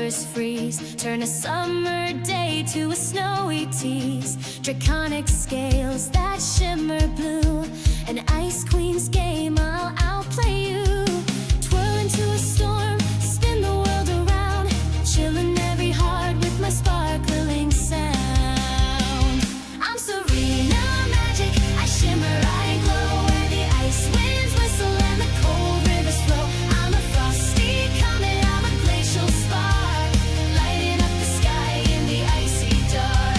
rivers freeze, turn a summer day to a snowy tease. Draconic scales that shimmer blue, an ice queen's game, I'll outplay you. Twirl into a storm, spin the world around, chilling every heart with my sparkling sound. I'm Serena Magic, I shimmer, I glow, where the ice winds whistle and the cold rivers flow. I'm a frosty comet, I'm a glacial spark, lighting up the sky in the icy dark.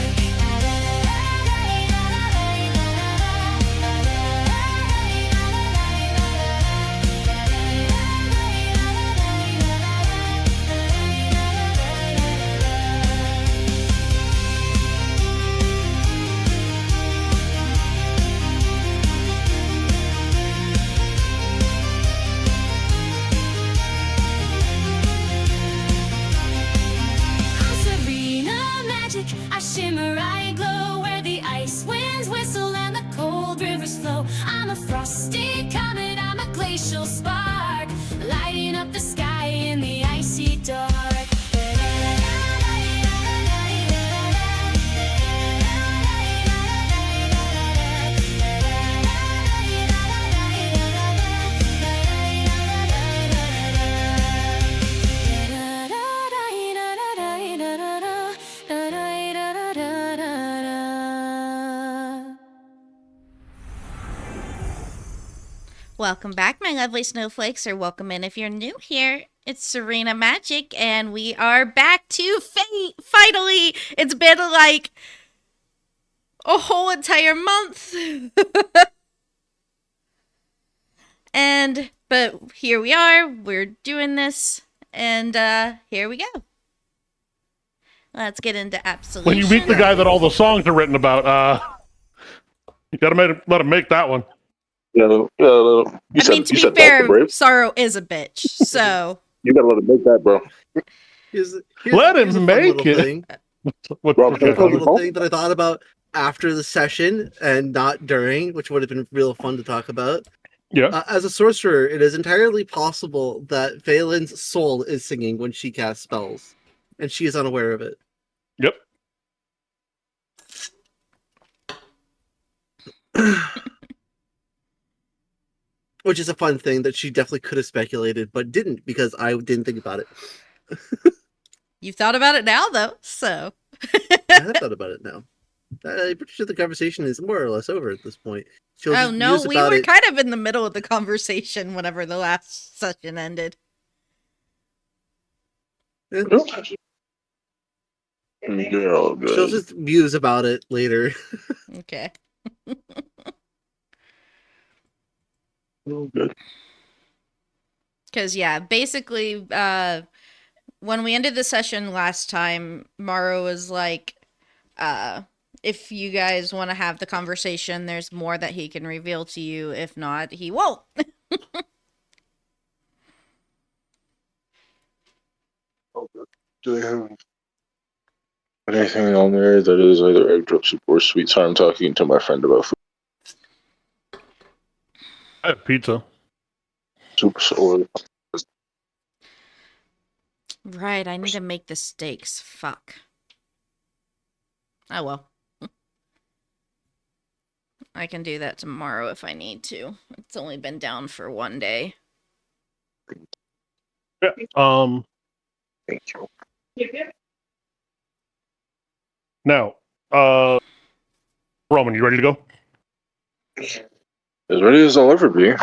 I'm Serena Magic, I shimmer, I glow, where the ice winds whistle and the cold rivers flow. I'm a frosty comet, I'm a glacial spark, lighting up the sky in the icy dark. Welcome back, my lovely snowflakes, or welcome in if you're new here. It's Serena Magic, and we are back to Fate. Finally, it's been like a whole entire month. But here we are, we're doing this, and here we go. Let's get into Absolution. When you meet the guy that all the songs are written about, you gotta let him make that one. To be fair, Sorrow is a bitch, so... You gotta let him make that, bro. Let him make it. Here's a little thing that I thought about after the session and not during, which would have been real fun to talk about. Yeah. As a sorcerer, it is entirely possible that Valen's soul is singing when she casts spells, and she is unaware of it. Yep. Which is a fun thing that she definitely could have speculated, but didn't, because I didn't think about it. You've thought about it now, though, so... I have thought about it now. I'm pretty sure the conversation is more or less over at this point. We were kind of in the middle of the conversation whenever the last session ended. Yeah. She'll just muse about it later. Okay. Good. Because, yeah, basically, when we ended the session last time, Morrow was like, if you guys want to have the conversation, there's more that he can reveal to you. If not, he won't. Do they have anything on there that is either egg drop soup or sweet? Sorry, I'm talking to my friend about food. I have pizza. Soups or... Right, I need to make the steaks. Fuck. Oh well. I can do that tomorrow if I need to. It's only been down for one day. Yeah. Thank you. Now, Roman, you ready to go? As ready as I'll ever be.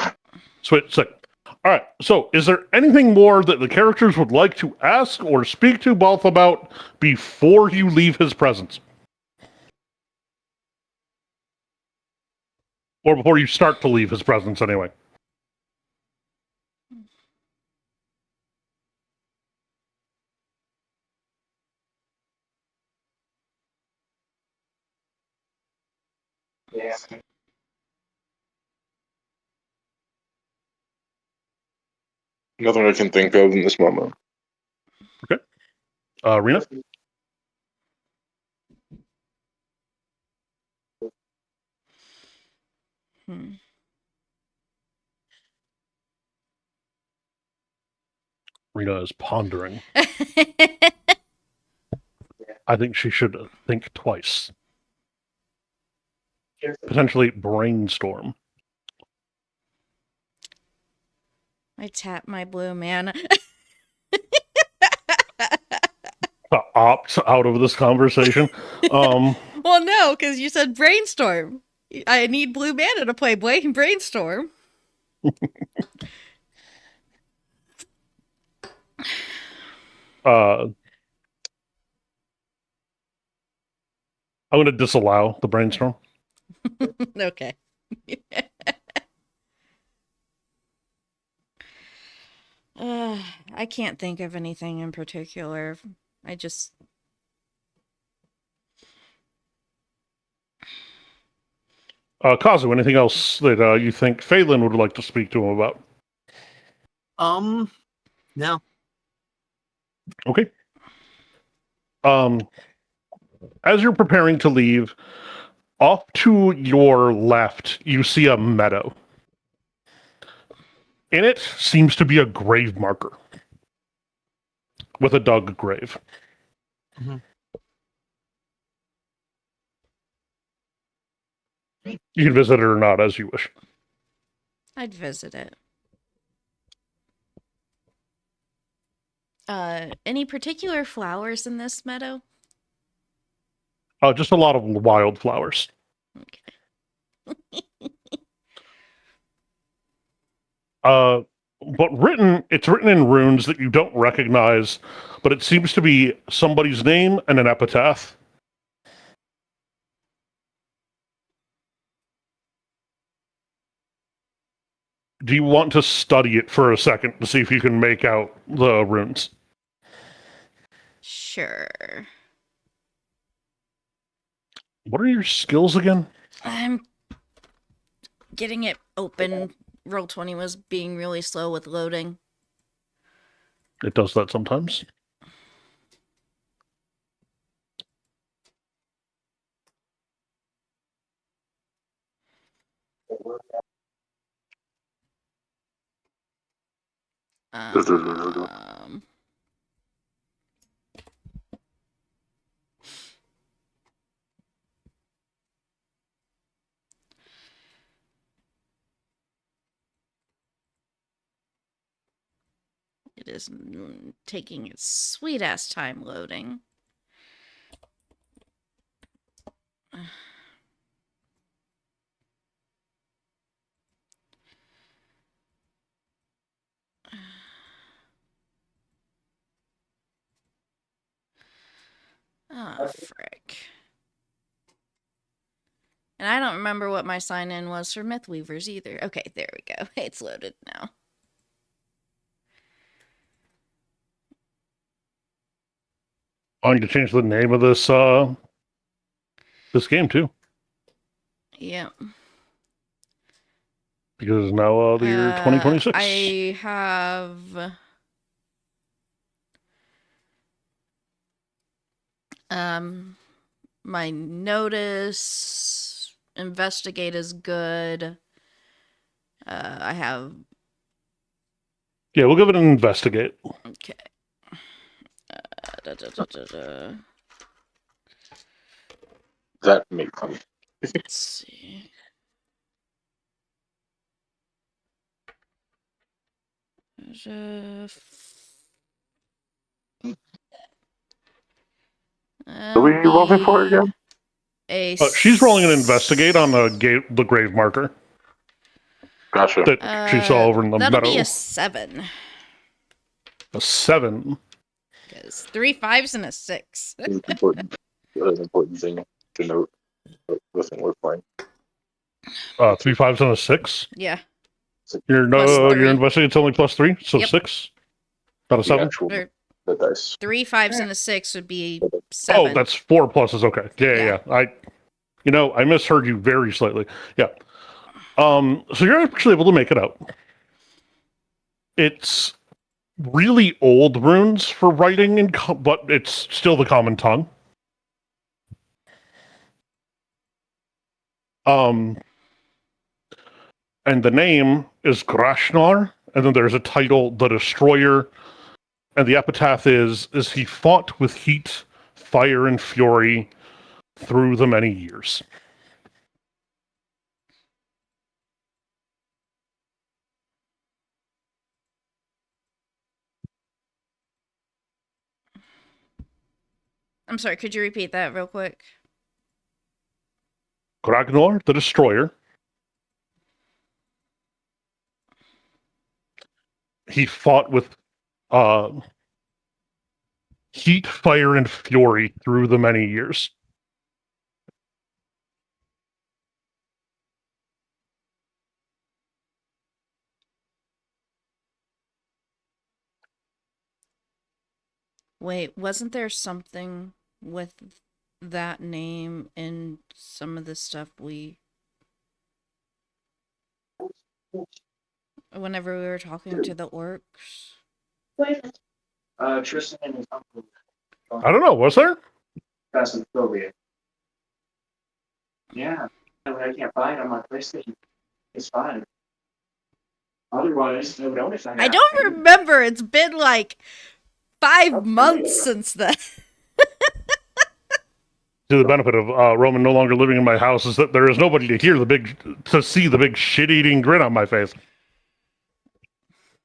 Sick. All right. So, is there anything more that the characters would like to ask or speak to Balth about before you leave his presence? Or before you start to leave his presence, anyway? Yeah. Nothing I can think of in this moment. Okay. Rena? Rena is pondering. I think she should think twice. Potentially brainstorm. I tap my blue mana. To opt out of this conversation. Well, no, because you said brainstorm. I need blue mana to play brainstorm. I'm going to disallow the brainstorm. Okay. I can't think of anything in particular. I just. Kazu, anything else that you think Phelan would like to speak to him about? No. Okay. As you're preparing to leave, off to your left, you see a meadow. In it seems to be a grave marker with a dug grave. Mhm. You can visit it or not, as you wish. I'd visit it. Any particular flowers in this meadow? Just a lot of wildflowers. Okay. But it's written in runes that you don't recognize, but it seems to be somebody's name and an epitaph. Do you want to study it for a second to see if you can make out the runes? Sure. What are your skills again? I'm getting it open. Roll20 was being really slow with loading. It does that sometimes. Um, it is taking its sweet ass time loading. Oh, frick. And I don't remember what my sign-in was for Mythweavers either. Okay, there we go. It's loaded now. I need to change the name of this game too, Yep. because it's now the year 2026. I have my notice, investigate is good. I have Yeah, we'll give it an investigate. okay. That makes sense. Let's see. There's a Are we rolling for it again? She's rolling an investigate on the grave marker Gotcha. that she saw over in the that'll meadow. be a 7. A 7. Because 3 5s and a 6. It's important. An important thing to note. But listen, we're fine. 3 5s and a 6. Yeah. Your Plus 3. investigate's only +3, so Yep. 6. Not a The 7. actual Or the dice. 3 5s and a 6 would be 7. Oh, that's 4 pluses. Okay. Yeah. I misheard you very slightly. Yeah. So you're actually able to make it out. It's really old runes for writing, but it's still the common tongue. And the name is Grashnar, and then there's a title, The Destroyer, and the epitaph is he fought with heat, fire and fury through the many years. I'm sorry, could you repeat that real quick? Kragnor, the Destroyer, he fought with heat, fire, and fury through the many years. Wait, wasn't there something with that name in some of the stuff whenever we were talking to the orcs? Tristan and his uncle I don't know, was there? Phasmophobia. Yeah. I can't find it on my PlayStation. It's fine. Otherwise, I would notice I don't remember. It's been like 5 That's months familiar. since then. To the benefit of Roman no longer living in my house is that there is nobody to see the big shit-eating grin on my face.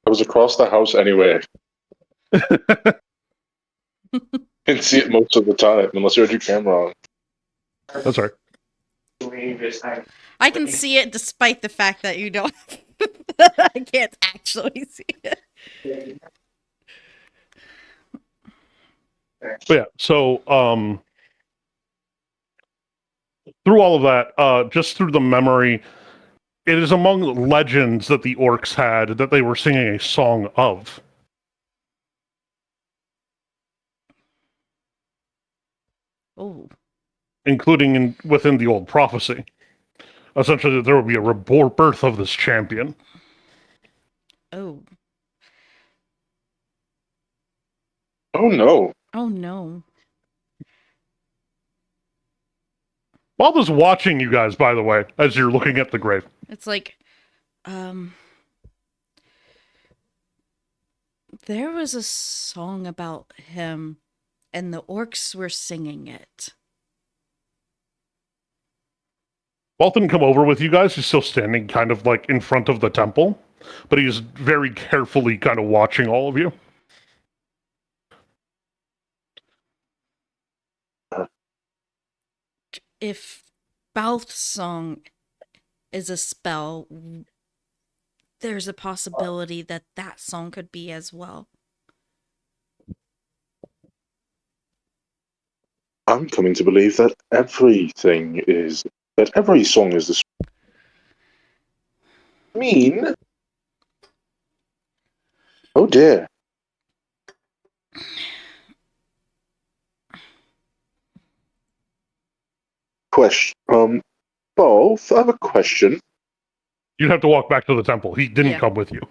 I was across the house anyway. Can see it most of the time, unless you had your camera on. That's right. I can see it despite the fact that you don't. I can't actually see it. But yeah, so through all of that, just through the memory, it is among the legends that the orcs had that they were singing a song of. Oh, Including within the old prophecy. Essentially, that there will be a rebirth of this champion. oh, Oh no. oh no! Balda's watching you guys, by the way, as you're looking at the grave. It's like, there was a song about him, and the orcs were singing it. Walt didn't come over with you guys. He's still standing kind of like in front of the temple, but he's very carefully kind of watching all of you. If Balth's song is a spell, there's a possibility that that song could be as well. I'm coming to believe that every song is this mean. Oh dear. Question. Both. I have a question. You'd have to walk back to the temple. He didn't Yeah. come with you.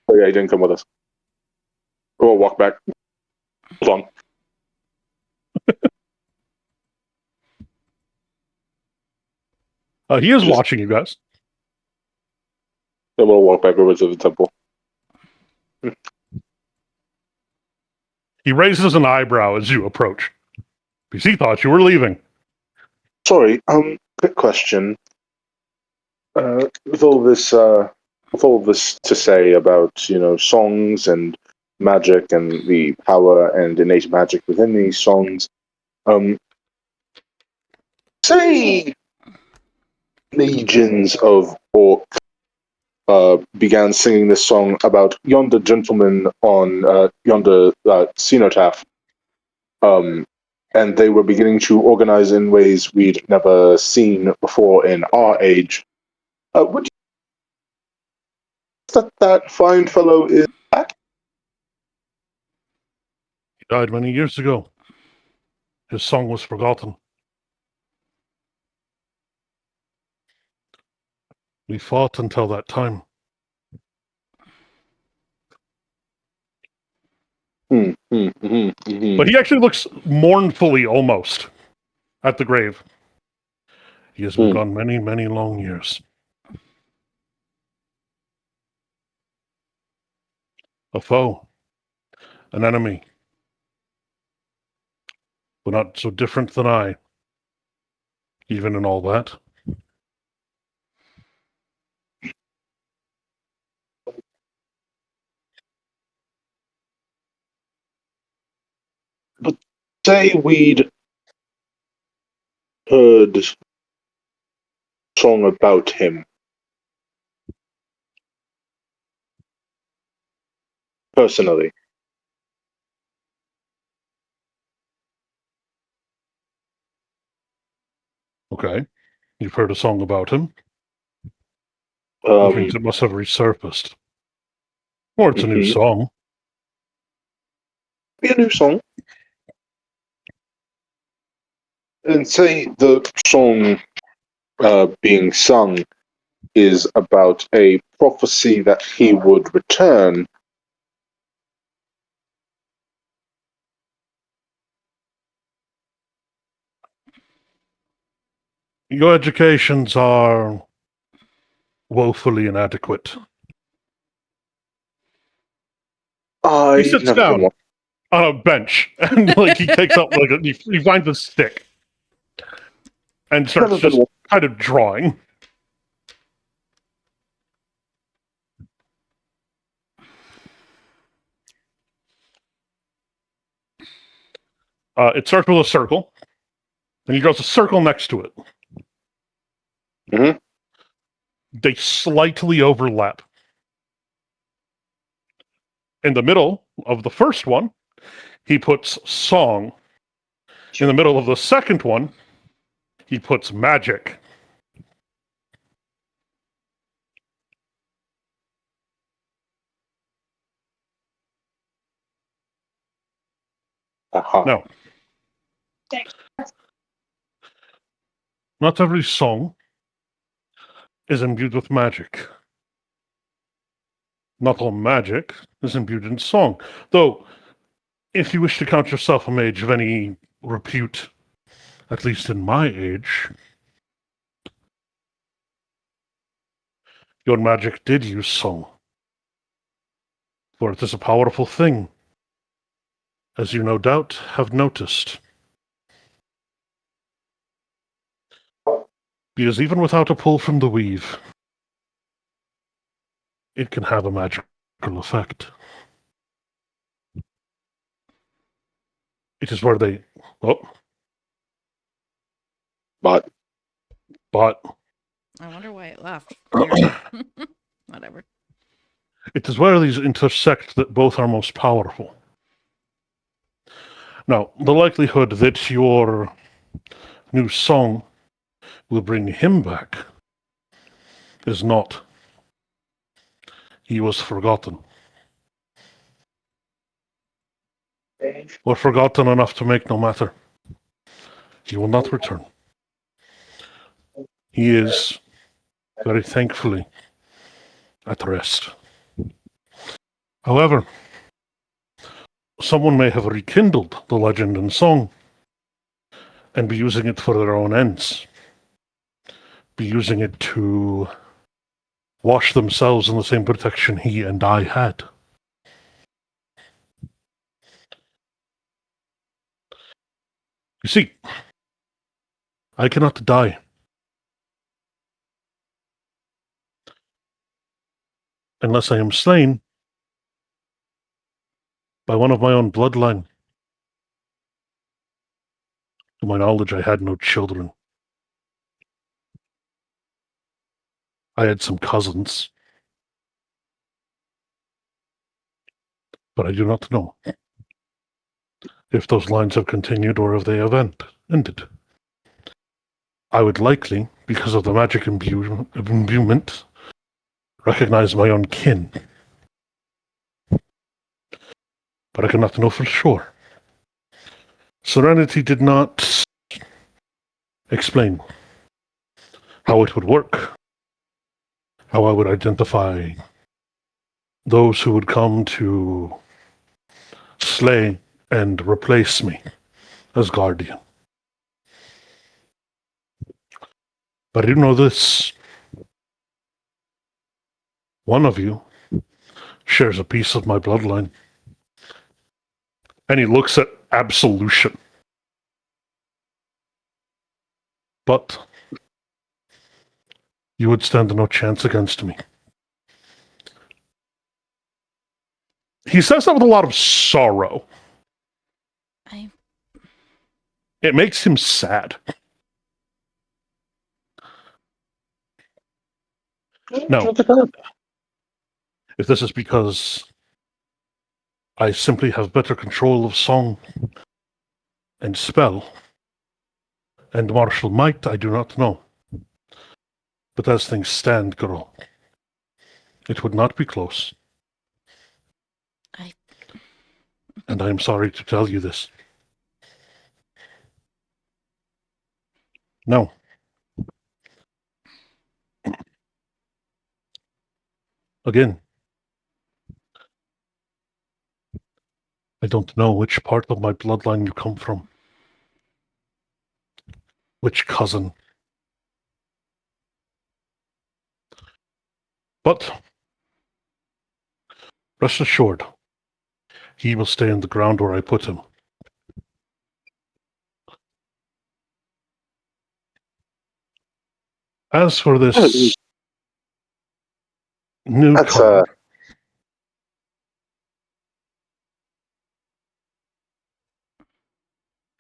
Oh yeah, he didn't come with us. Oh, I'll walk back. Hold on. He is watching you guys. Then we'll walk back over to the temple. He raises an eyebrow as you approach, because he thought you were leaving. Sorry. Quick question. With all this to say about songs and magic and the power and innate magic within these songs, say legions of orcs began singing this song about yonder gentleman on yonder cenotaph, and they were beginning to organize in ways we'd never seen before in our age. Would you say that fine fellow is back? He died many years ago. His song was forgotten. We fought until that time. But he actually looks mournfully almost at the grave. He has been gone many, many long years. A foe, an enemy, but not so different than I, even in all that. Say we'd heard song about him personally. Okay. You've heard a song about him, which means Um, it must have resurfaced. Or it's a new mhm. song. Be a new song. And say the song being sung is about a prophecy that he would return. Your educations are woefully inadequate. He I've sits never been down one. on a bench and he takes up he finds a stick and starts Never been just one. kind of drawing. It starts with a circle, and he draws a circle next to it. Mhm. They slightly overlap. In the middle of the first one, he puts song. In the middle of the second one, he puts magic. Aha. Now, not every song is imbued with magic. Not all magic is imbued in song. Though, if you wish to count yourself a mage of any repute, at least in my age, your magic did use song. For it is a powerful thing, as you no doubt have noticed. Because even without a pull from the weave, it can have a magical effect. It is where they. Oh, But but I wonder why it left. Weird. Whatever. it is where these intersect that both are most powerful. Now, the likelihood that your new song will bring him back is not. He was forgotten. Or forgotten enough to make no matter. He will not return. He is, very thankfully, at rest. However, someone may have rekindled the legend and song and be using it for their own ends. Be using it to wash themselves in the same protection he and I had. You see, I cannot die unless I am slain by one of my own bloodline. To my knowledge, I had no children. I had some cousins, but I do not know if those lines have continued or if they have ended. I would likely, because of the magic imbuement, recognize my own kin, but I cannot know for sure. Serenity did not explain how it would work, how I would identify those who would come to slay and replace me as guardian. But I do know this. One of you shares a piece of my bloodline. And he looks at absolution. But you would stand no chance against me. He says that with a lot of sorrow. I It makes him sad. No. If this is because I simply have better control of song and spell and martial might, I do not know. But as things stand, girl, it would not be close. I And I am sorry to tell you this. No. Again, I don't know which part of my bloodline you come from. Which cousin. But rest assured, he will stay in the ground where I put him. As for this newcomer,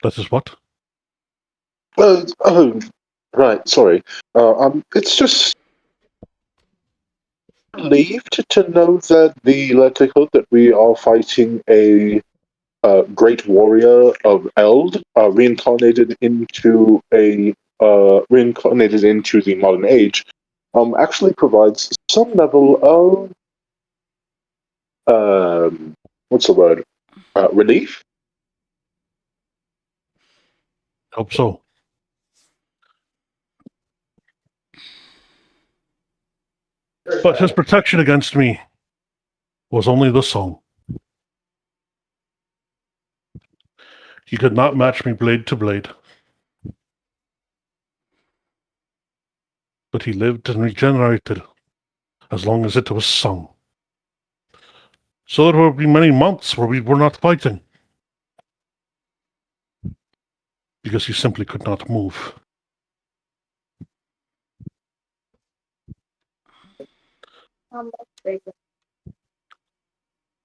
that is what? Oh, right. Sorry. It's just relieved to know that the likelihood that we are fighting a great warrior of Eld, reincarnated into the modern age, actually provides some level of what's the word? Relief. Hope so. But his protection against me was only the song. He could not match me blade to blade. But he lived and regenerated as long as it was sung. So there would be many months where we were not fighting. Because he simply could not move.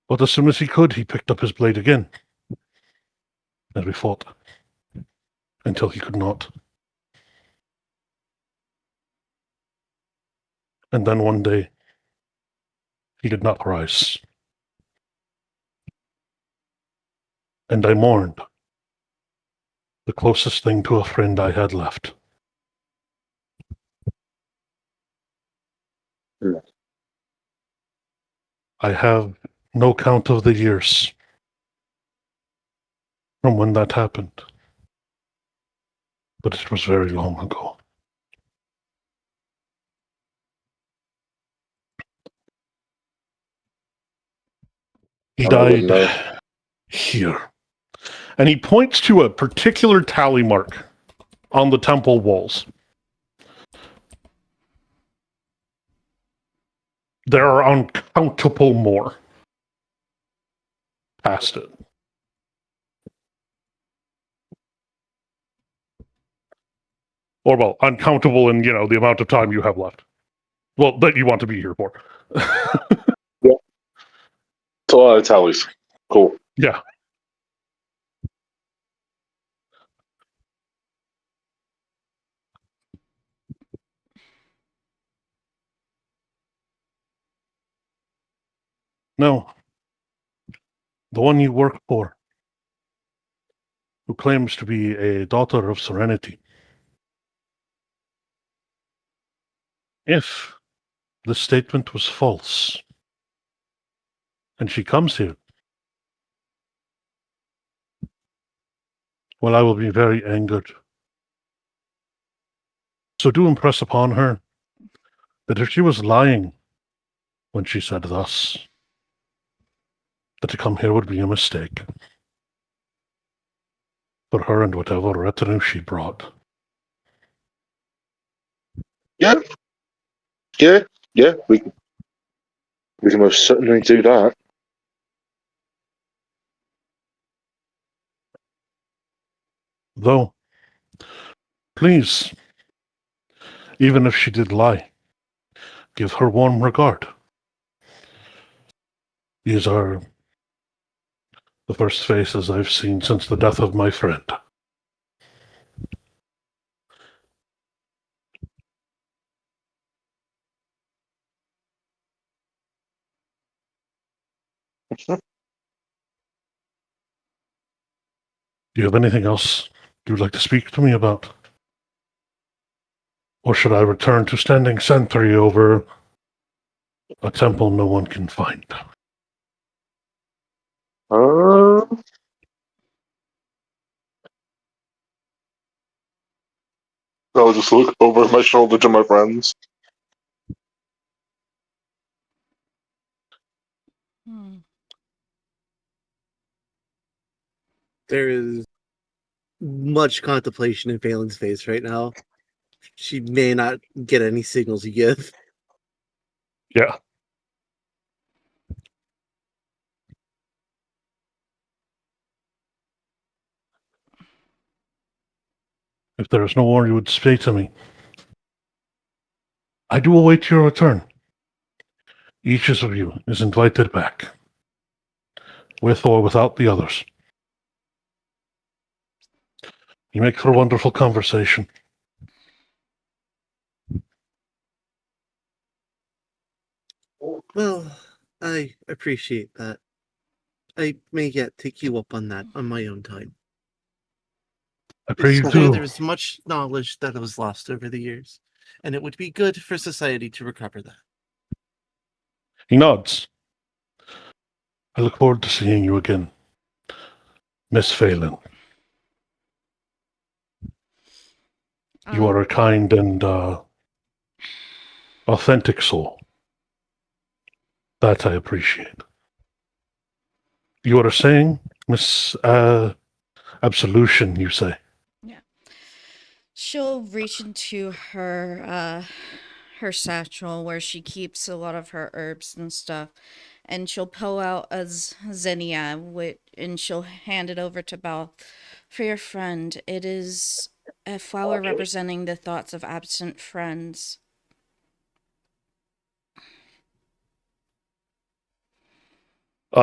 But as soon as he could, he picked up his blade again. And we fought. Until he could not. And then one day, he did not rise. And I mourned. The closest thing to a friend I had left. Hmm. I have no count of the years from when that happened. But it was very long ago. He I wouldn't died know. here. And he points to a particular tally mark on the temple walls. There are uncountable more past it. Or, well, uncountable in, the amount of time you have left. Well, that you want to be here for. Yeah. It's a lot of tallies. Cool. Yeah. No. The one you work for, who claims to be a daughter of serenity. If the statement was false, and she comes here, well, I will be very angered. So do impress upon her that if she was lying when she said thus, that to come here would be a mistake. For her and whatever retinue she brought. Yeah. Yeah. Yeah. We can most certainly do that. Though, please, Even if she did lie, give her warm regard. These are the first faces I've seen since the death of my friend. Do you have anything else you'd like to speak to me about? Or should I return to standing sentry over a temple no one can find? Uh, I'll just look over my shoulder to my friends. Hmm. There is much contemplation in Phelan's face right now. She may not get any signals you give. Yeah. If there is no more you would say to me, I do await your return. Each of you is invited back, with or without the others. You make for a wonderful conversation. Well, I appreciate that. I may yet take you up on that on my own time. I pray It's you clear do. there is much knowledge that was lost over the years, and it would be good for society to recover that. He nods. I look forward to seeing you again, Miss Phelan. You are a kind and authentic soul. That I appreciate. You are saying, Miss Absolution, you say? Yeah. She'll reach into her satchel where she keeps a lot of her herbs and stuff, and she'll pull out a zinnia and she'll hand it over to Belle. For your friend, it is a flower representing the thoughts of absent friends.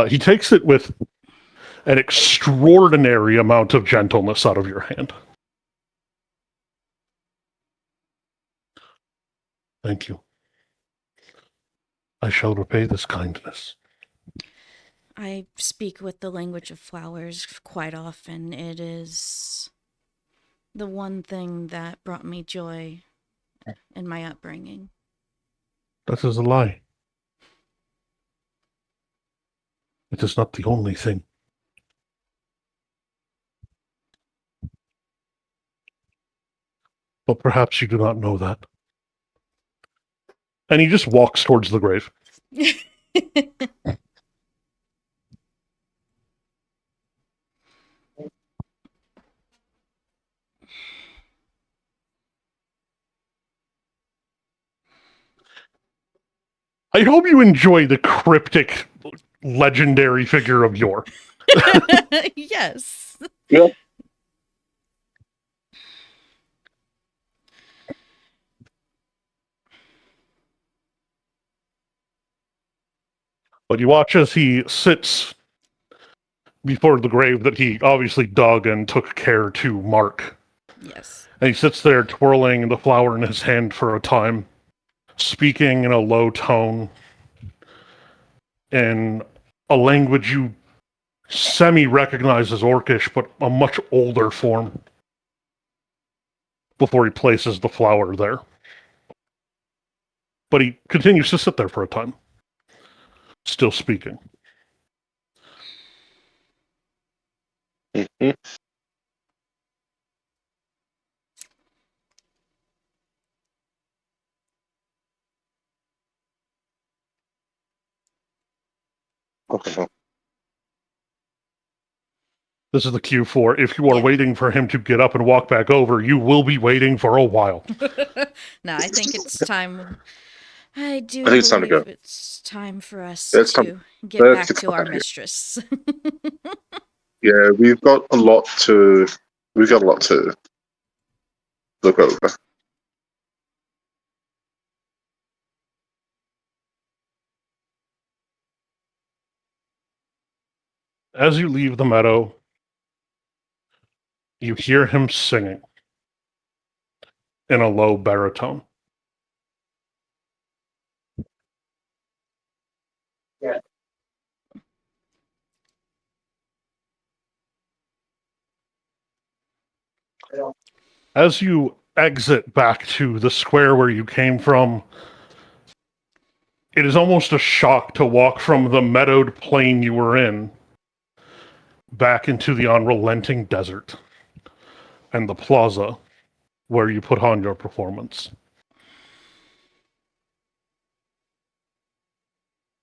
He takes it with an extraordinary amount of gentleness out of your hand. Thank you. I shall repay this kindness. I speak with the language of flowers quite often. It is the one thing that brought me joy in my upbringing. That is a lie. It is not the only thing. But perhaps you do not know that. And he just walks towards the grave. I hope you enjoy the cryptic, legendary figure of yore. Yes. Yeah. But you watch as he sits before the grave that he obviously dug and took care to mark. Yes. And he sits there twirling the flower in his hand for a time, speaking in a low tone in a language you semi-recognize as Orcish, but a much older form, before he places the flower there. But he continues to sit there for a time, still speaking. Mhm. Okay. This is the cue for if you are Yeah. waiting for him to get up and walk back over, you will be waiting for a while. No, I think it's time. I do I think it's time to believe go. it's time for us It's time. to get Let's back get the to fuck our out of here. mistress. Yeah, we've got a lot to. We've got a lot to look over. as you leave the meadow, you hear him singing in a low baritone. Yeah. As you exit back to the square where you came from, it is almost a shock to walk from the meadowed plain you were in back into the unrelenting desert and the plaza where you put on your performance.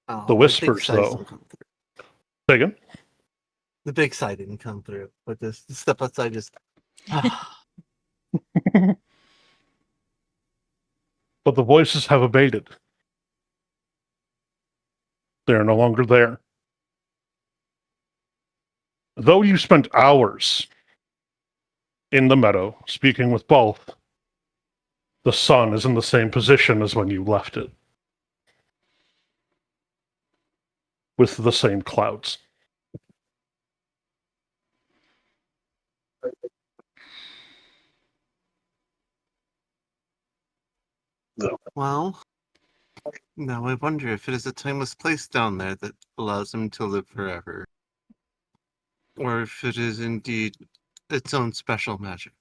Oh, The my big whispers, size though. didn't come through. Say again? The big side didn't come through, but the step outside just. But the voices have abated. They are no longer there. Though you spent hours in the meadow speaking with both, the sun is in the same position as when you left it, with the same clouds. Well, now I wonder if it is a timeless place down there that allows him to live forever. Or if it is indeed its own special magic.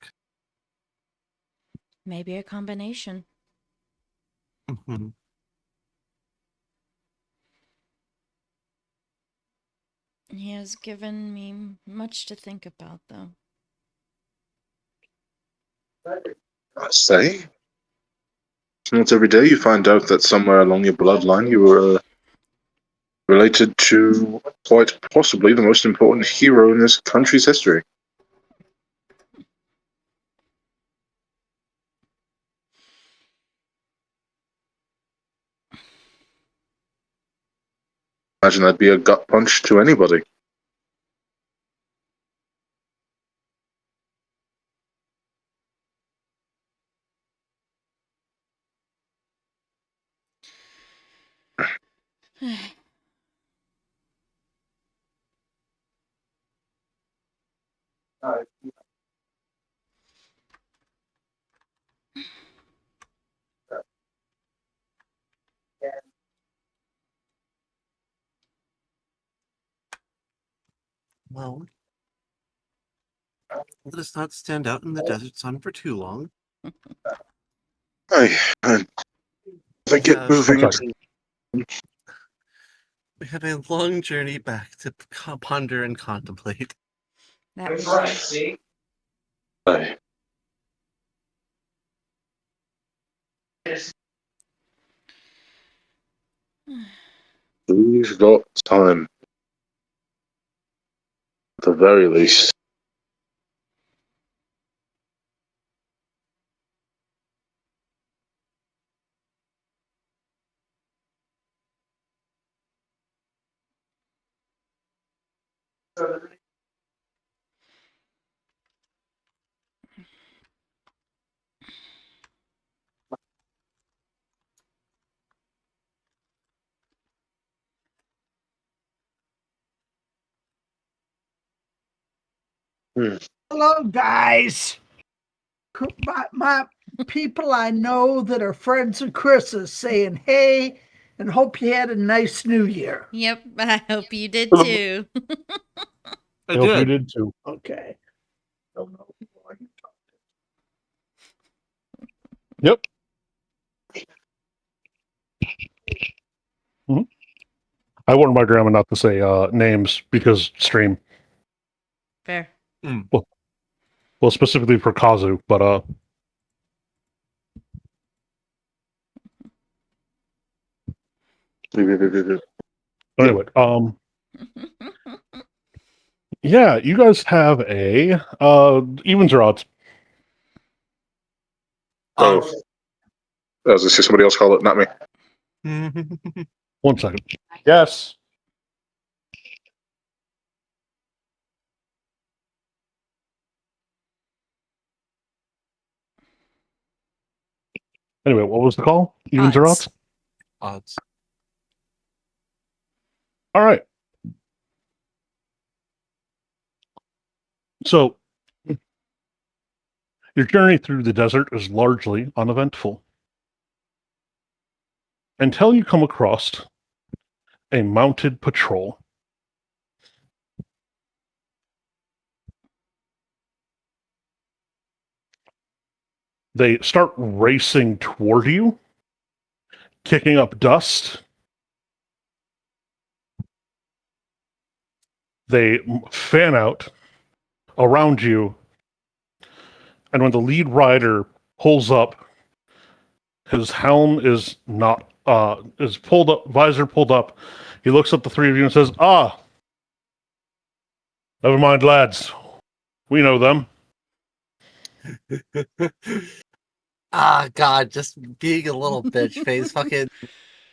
Maybe a combination. Mhm. He has given me much to think about, though. I say. Not every day you find out that somewhere along your bloodline you were related to quite possibly the most important hero in this country's history. Imagine that'd be a gut punch to anybody. Well, let us not stand out in the desert sun for too long. Aye, and We get have, moving. we have a long journey back to ponder and contemplate. That we That's do. right, see? Aye. We've got time. At the very least. Hello, guys. My people I know that are friends of Chris's saying hey and hope you had a nice new year. Yep, I hope you did too. I I hope you did. did too. Okay. Don't know why you talk. Yep. Mhm. I warned my grandma not to say names because stream. Fair. Well, specifically for Kazu, but anyway, yeah, you guys have a evens or odds. Oh, I was going to say somebody else call it, not me. 1 second. Yes. Anyway, what was the call? Evens or Odds. odds? Odds. All right. So, your journey through the desert is largely uneventful. Until you come across a mounted patrol. They start racing toward you, kicking up dust. They fan out around you, and when the lead rider pulls up, his helm is not is pulled up, visor pulled up. He looks at the three of you and says, "Ah, never mind, lads. We know them." Ah, God, just being a little bitch face, fucking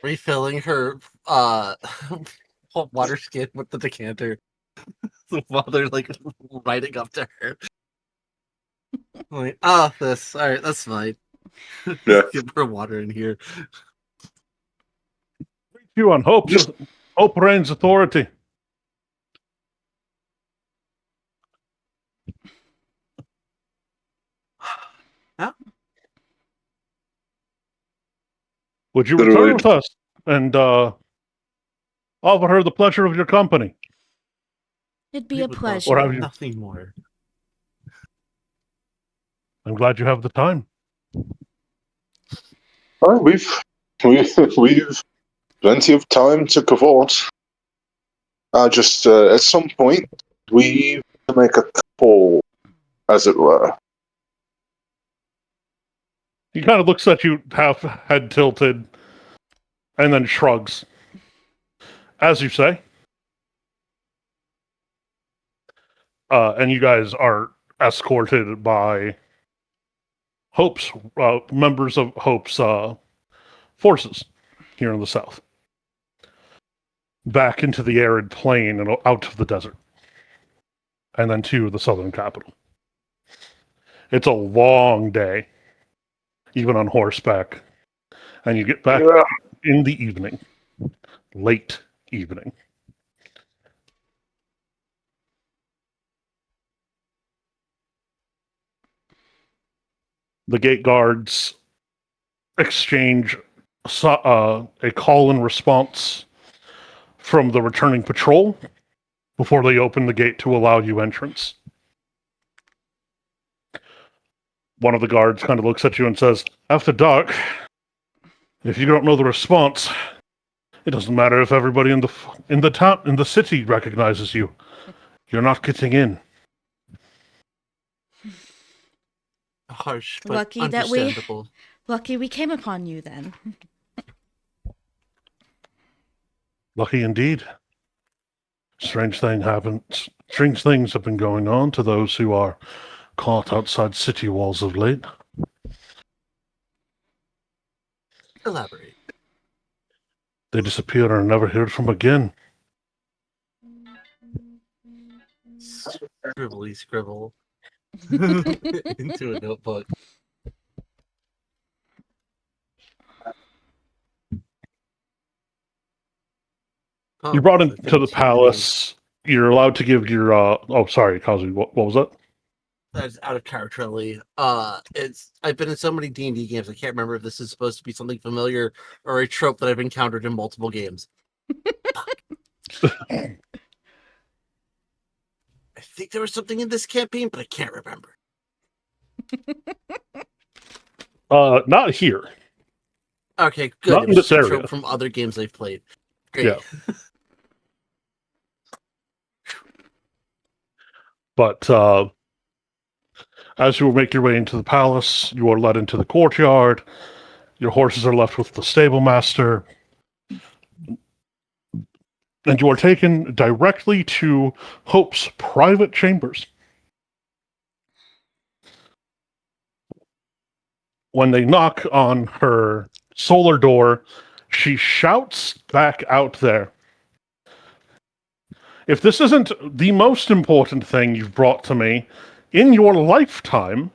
refilling her water skin with the decanter while they're like riding up to her. Like, this. All right, that's fine. Yeah. Give her water in here. You on Hope. Just- Hope reigns authority. Huh? Would you Good return word. with us and offer her the pleasure of your company? It'd be We a would love pleasure. Or have you? nothing more. I'm glad you have the time. Oh, we've plenty of time to cavort. Just at some point, we make a call, as it were. He kind of looks at you, half head tilted, and then shrugs. As you say. And you guys are escorted by Hope's members of Hope's forces here in the south, back into the arid plain and out of the desert, and then to the southern capital. It's a long day, even on horseback, and you get back in the evening, late evening. The gate guards exchange a call and response from the returning patrol before they open the gate to allow you entrance. One of the guards kind of looks at you and says, "After dark, if you don't know the response, it doesn't matter if everybody in the city recognizes you. You're not getting in." Harsh, but Lucky that we- understandable. Lucky we came upon you then. Lucky indeed. Strange things have been going on to those who are caught outside city walls of late. Elaborate. They disappeared and are never heard from again. Scribbly scribble into a notebook. You brought him to the palace. You're allowed to give your oh sorry, Kazu, what was that? That's out of character, Lee. I've been in so many D&D games, I can't remember if this is supposed to be something familiar or a trope that I've encountered in multiple games. I think there was something in this campaign, but I can't remember. Not here. Okay, good. Not It in was this just a area. trope from other games I've played. Great. Yeah. But as you make your way into the palace, you are led into the courtyard. Your horses are left with the stable master. And you are taken directly to Hope's private chambers. When they knock on her solar door, she shouts back out there, "If this isn't the most important thing you've brought to me in your lifetime,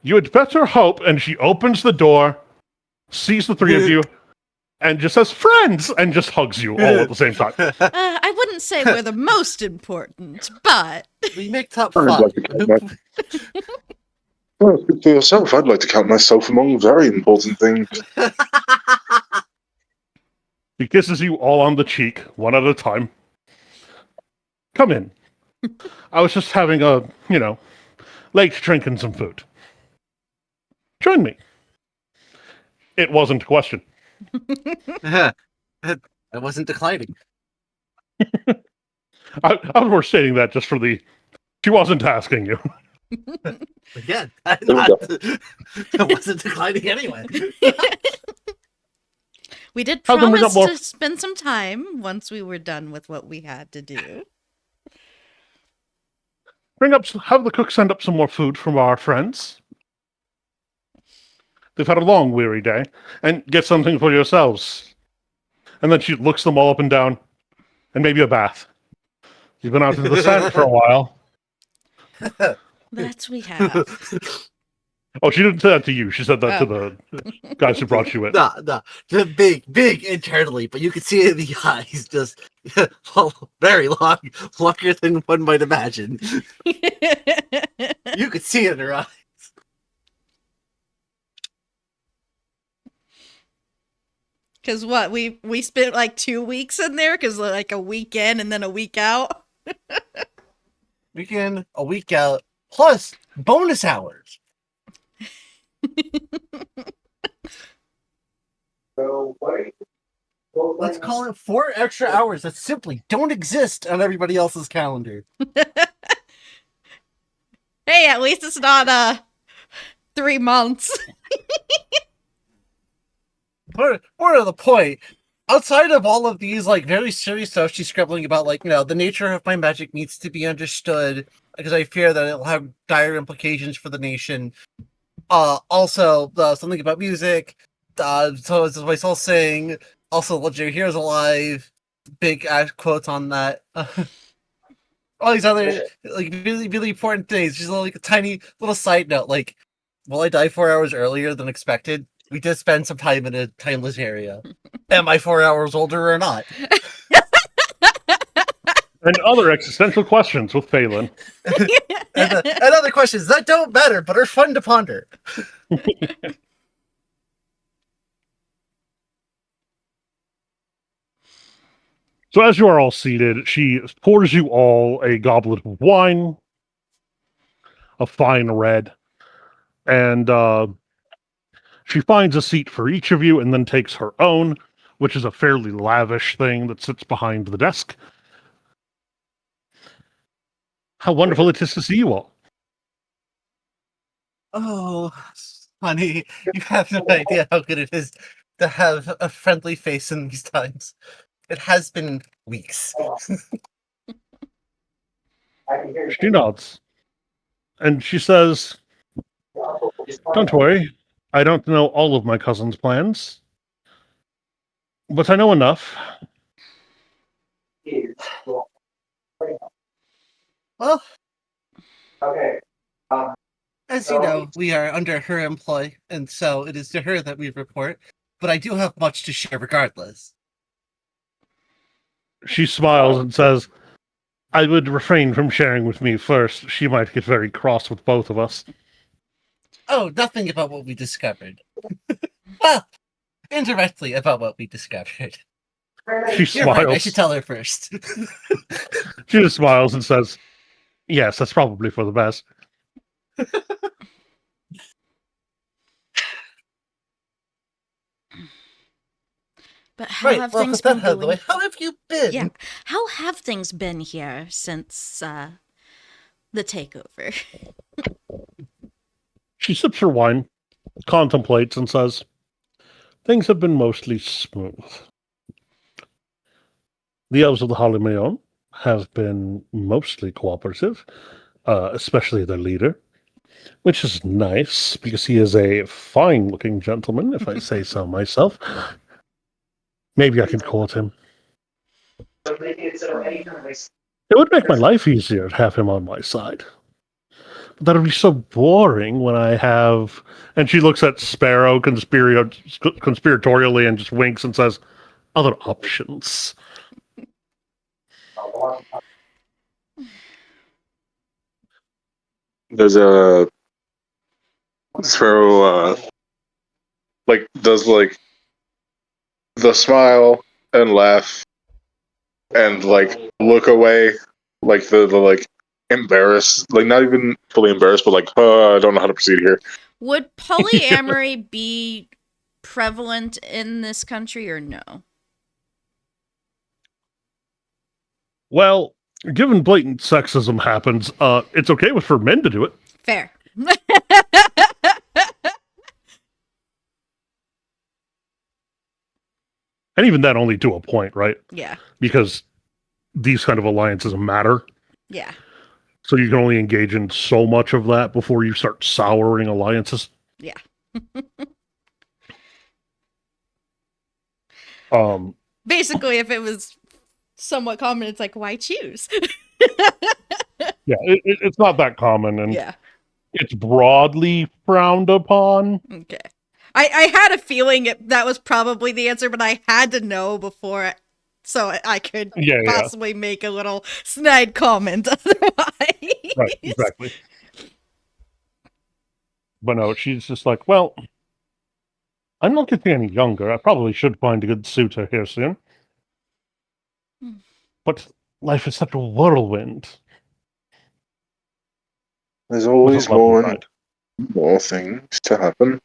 you had better hope." And she opens the door, sees the three of you, and just says, "Friends," and just hugs you all at the same time. I wouldn't say we're the most important, but We make top I'd 5. like to count well, speak for yourself. I'd like to count myself among very important things. He kisses you all on the cheek, one at a time. Come in. I was just having a, late drink and some food. Join me. It wasn't a question. I wasn't declining. I was more stating that just for the... She wasn't asking you. Again, There we go. I wasn't declining anyway. We did How come we promise got more- to spend some time once we were done with what we had to do. Have the cook send up some more food from our friends. They've had a long, weary day. And get something for yourselves. And then she looks them all up and down. And maybe a bath. You've been out into the sand for a while. That we have. Oh, she didn't say that to you. She said that to the guys who brought you in. No. The big internally, but you can see it in the eyes, just very long, longer than one might imagine. You could see it in her eyes. Because what, we spent like 2 weeks in there? Because like a week in and then a week out? Weekend, a week out, plus bonus hours. Let's call it 4 extra hours that simply don't exist on everybody else's calendar. Hey, at least it's not 3 months. More to the point, outside of all of these like very serious stuff she's scribbling about, like, the nature of my magic needs to be understood because I fear that it'll have dire implications for the nation. Also, something about music. So as I all saying, also Legendary Heroes Alive. Big quotes on that. All these other like really really important things. Just like a tiny little side note. Like, will I die 4 hours earlier than expected? We did spend some time in a timeless area. Am I 4 hours older or not? And other existential questions with Phelan. And other questions that don't matter but are fun to ponder. So as you are all seated, she pours you all a goblet of wine, a fine red, and she finds a seat for each of you and then takes her own, which is a fairly lavish thing that sits behind the desk. How wonderful it is to see you all. Oh, honey, you have no idea how good it is to have a friendly face in these times. It has been weeks. She nods. And she says, "Don't worry, I don't know all of my cousin's plans, but I know enough." Well, as you know, we are under her employ, and so it is to her that we report, but I do have much to share regardless. She smiles and says, "I would refrain from sharing with me first. She might get very cross with both of us." Oh, nothing about what we discovered. Well, indirectly about what we discovered. She You're right, I smiles. should tell her first. She just smiles and says, "Yes, that's probably for the best." But how Right, have well, things with that been out of the way, going? how have you been? Yeah. How have things been here since the takeover? She sips her wine, contemplates, and says, "Things have been mostly smooth. The elves of the Halimeon have been mostly cooperative, especially their leader, which is nice because he is a fine-looking gentleman, if I say so myself. Maybe I can court him. It would make my life easier to have him on my side. But that would be so boring when I have..." And she looks at Sparrow conspiratorially and just winks and says, "Other options." There's a Sparrow, does the smile and laugh and look away, the embarrassed, not even fully embarrassed, but I don't know how to proceed here. Would polyamory be prevalent in this country or no? Well, given blatant sexism happens, it's okay for men to do it. Fair. And even that only to a point, right? Yeah. Because these kind of alliances matter. Yeah. So you can only engage in so much of that before you start souring alliances. Yeah. Basically, if it was somewhat common, it's like, why choose? Yeah, it's not that common, and Yeah. it's broadly frowned upon. Okay. I had a feeling that was probably the answer, but I had to know before so I could possibly make a little snide comment otherwise. Right, exactly. But no, she's just like, well, I'm not getting any younger. I probably should find a good suitor here soon. But life is such a whirlwind. There's always With a lovely more bride. and more things to happen,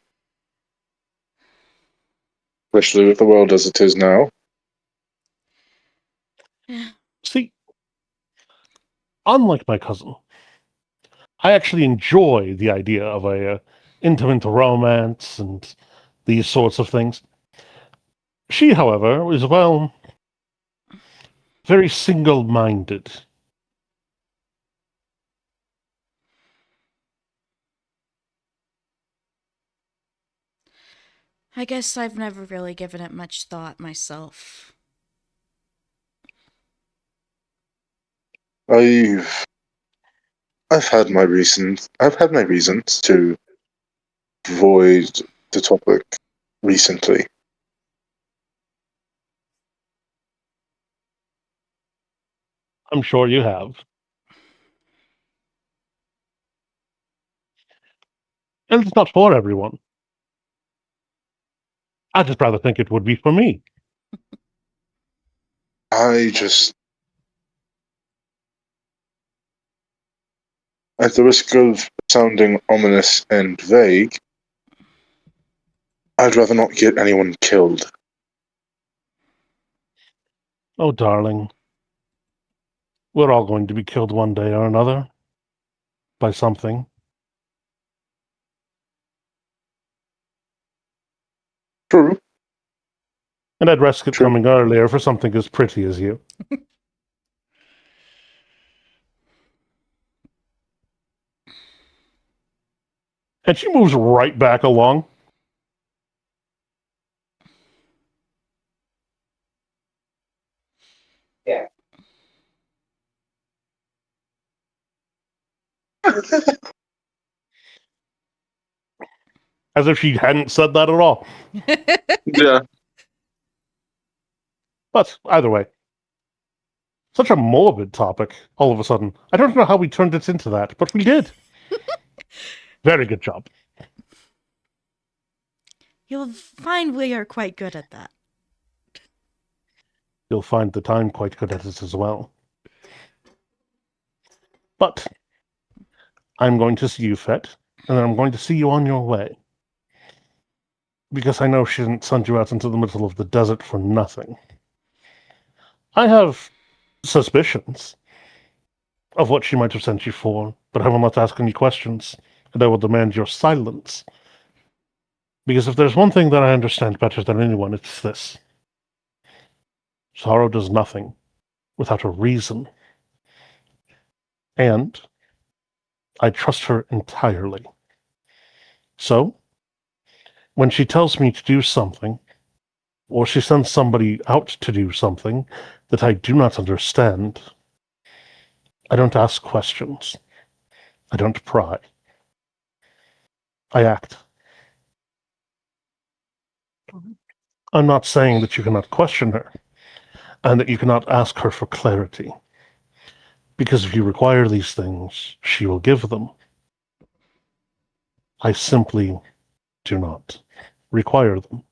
especially with the world as it is now. See, unlike my cousin, I actually enjoy the idea of a intimate romance and these sorts of things. She, however, is, well, very single-minded. I guess I've never really given it much thought myself. I've had my reasons. I've had my reasons to avoid the topic recently. I'm sure you have. And it's not for everyone. I'd just rather think it would be for me. I just, at the risk of sounding ominous and vague, I'd rather not get anyone killed. Oh, darling. We're all going to be killed one day or another. By something. True. And I'd risk it True. coming earlier for something as pretty as you. And she moves right back along. Yeah. As if she hadn't said that at all. Yeah. But either way. Such a morbid topic, all of a sudden. I don't know how we turned it into that, but we did. Very good job. You'll find we are quite good at that. You'll find that I'm quite good at it as well. But I'm going to see you fit, and then I'm going to see you on your way. Because I know she didn't send you out into the middle of the desert for nothing. I have suspicions of what she might have sent you for, but I will not ask any questions, and I will demand your silence. Because if there's one thing that I understand better than anyone, it's this. Sorrow does nothing without a reason. And I trust her entirely. So, when she tells me to do something, or she sends somebody out to do something that I do not understand, I don't ask questions. I don't pry. I act. I'm not saying that you cannot question her, and that you cannot ask her for clarity. Because if you require these things, she will give them. I simply do not require them.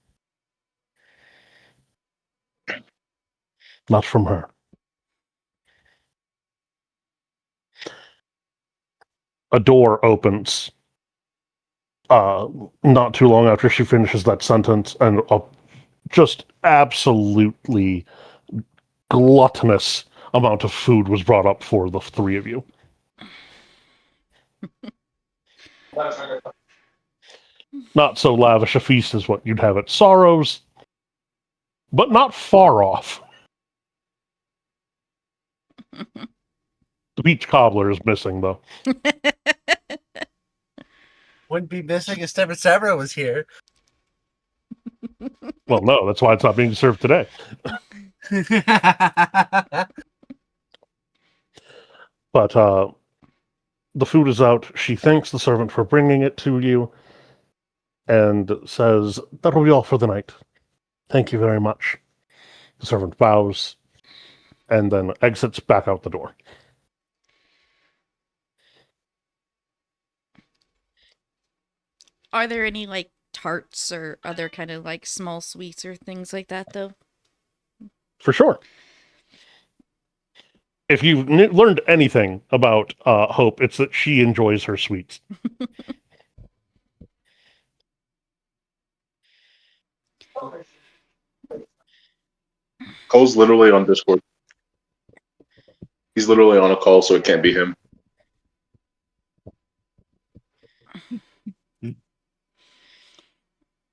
Not from her. A door opens not too long after she finishes that sentence, and a just absolutely gluttonous amount of food was brought up for the three of you. Not so lavish a feast as what you'd have at Sorrow's, but not far off. The beach cobbler is missing, though. Wouldn't be missing if Sabra was here. Well, no, that's why it's not being served today. But the food is out. She thanks the servant for bringing it to you and says, "That'll be all for the night. Thank you very much." The servant bows and then exits back out the door. Are there any like tarts or other kind of like small sweets or things like that though? For sure. If you've learned anything about Hope, it's that she enjoys her sweets. Cole's literally on Discord. He's literally on a call, so it can't be him.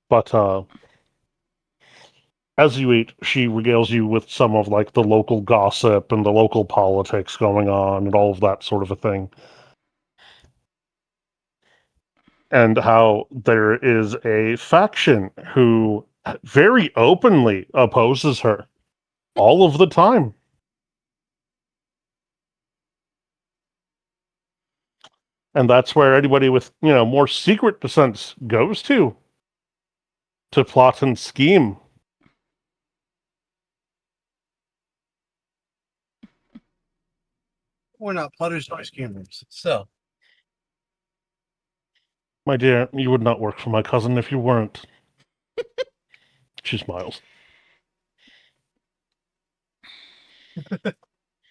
But as you eat, she regales you with some of like the local gossip and the local politics going on and all of that sort of a thing. And how there is a faction who very openly opposes her all of the time. And that's where anybody with, more secret descents goes to plot and scheme. We're not plotters nor schemers, so. My dear, you would not work for my cousin if you weren't. She smiles.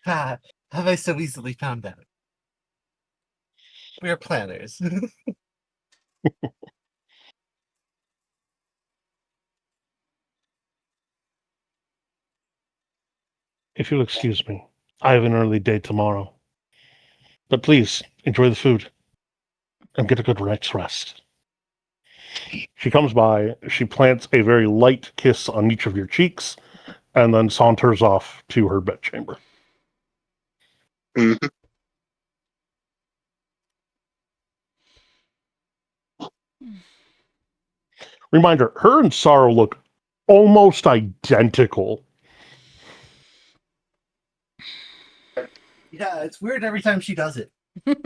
Ha! Have I so easily found out? We are planners. If you'll excuse me, I have an early day tomorrow. But please, enjoy the food and get a good night's rest. She comes by, she plants a very light kiss on each of your cheeks, and then saunters off to her bedchamber. Mm-hmm. Reminder, her and Sorrow look almost identical. Yeah, it's weird every time she does it. But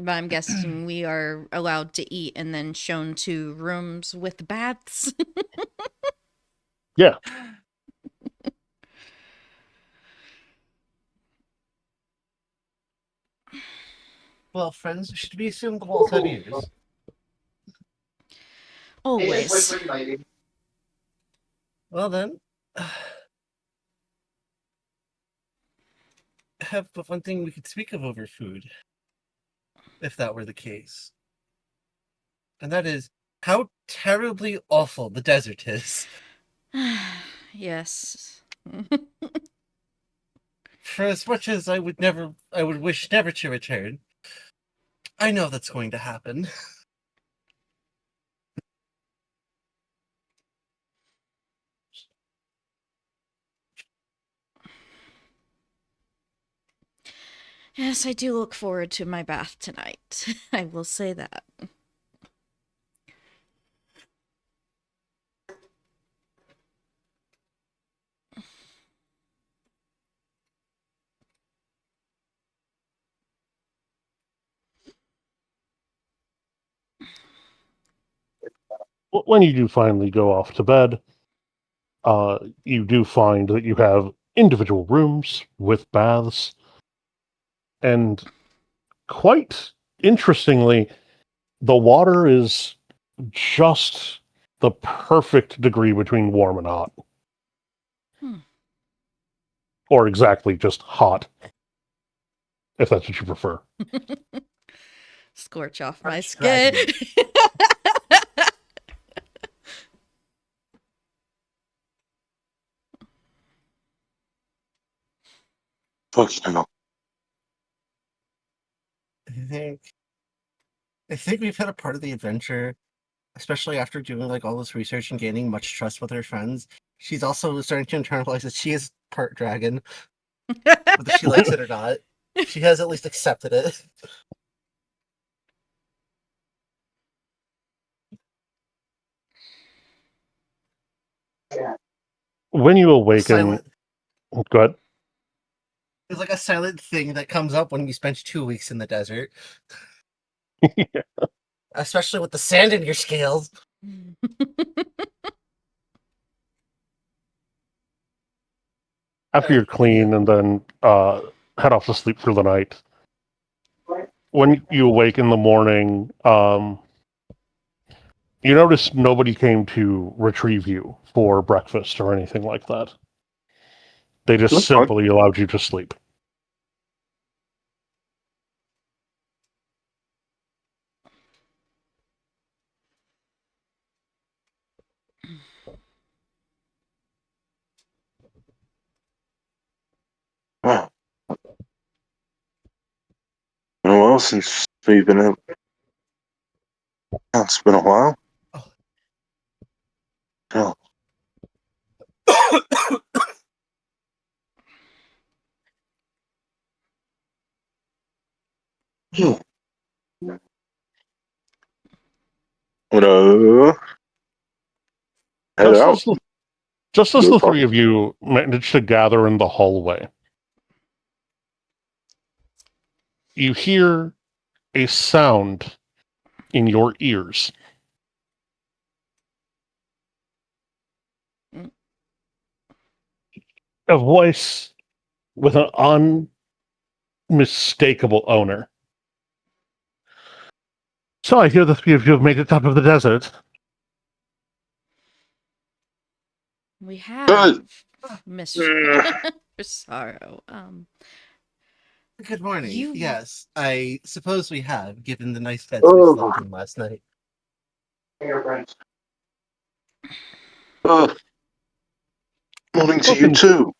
I'm guessing we are allowed to eat and then shown to rooms with baths. Yeah. Well, friends, should we assume the walls have ears? Always. Well then, have but one thing we could speak of over food, if that were the case. And that is how terribly awful the desert is. Yes. For as much as I would wish never to return, I know that's going to happen. Yes, I do look forward to my bath tonight. I will say that. When you do finally go off to bed, you do find that you have individual rooms with baths, and quite interestingly, the water is just the perfect degree between warm and hot. Hmm. Or exactly just hot, if that's what you prefer. Scorch off my Arch skin. dragon. Fucking hell. I think we've had a part of the adventure, especially after doing like all this research and gaining much trust with her friends. She's also starting to internalize that she is part dragon, whether she likes it or not. She has at least accepted it. When you awaken, Silent. go ahead. It's like a silent thing that comes up when you spend 2 weeks in the desert, especially with the sand in your scales. After you're clean and then head off to sleep for the night. When you awake in the morning, you notice nobody came to retrieve you for breakfast or anything like that. They just That's fine. simply allowed you to sleep. Wow. Been a while since we've been out. It's been a while. Oh. Hmm. Hello. Head Just out. as, just as No the problem. three of you manage to gather in the hallway, you hear a sound in your ears. A voice with an unmistakable owner. So I hear the three of you have made it out of the desert. We Good. have Mr. Sorrow. Good morning. You- Yes, I suppose we have, given the nice beds we Oh. slept in last night. Morning to you Open. too.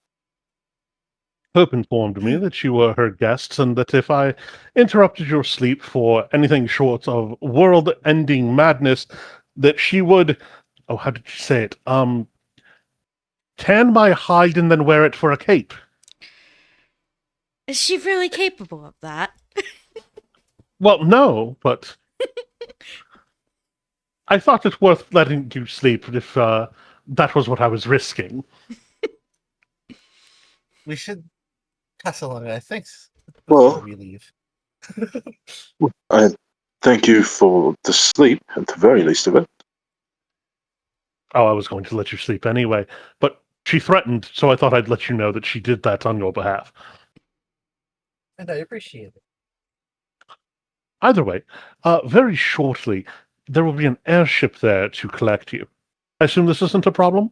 Hope informed me that you were her guests and that if I interrupted your sleep for anything short of world-ending madness, that she would, oh, how did she say it? Tan my hide and then wear it for a cape. Is she really capable of that? Well, no, but I thought it worth letting you sleep if that was what I was risking. We should pass along our thanks before Well, we leave. I thank you for the sleep, at the very least of it. Oh, I was going to let you sleep anyway, but she threatened, so I thought I'd let you know that she did that on your behalf. And I appreciate it. Either way, very shortly, there will be an airship there to collect you. I assume this isn't a problem?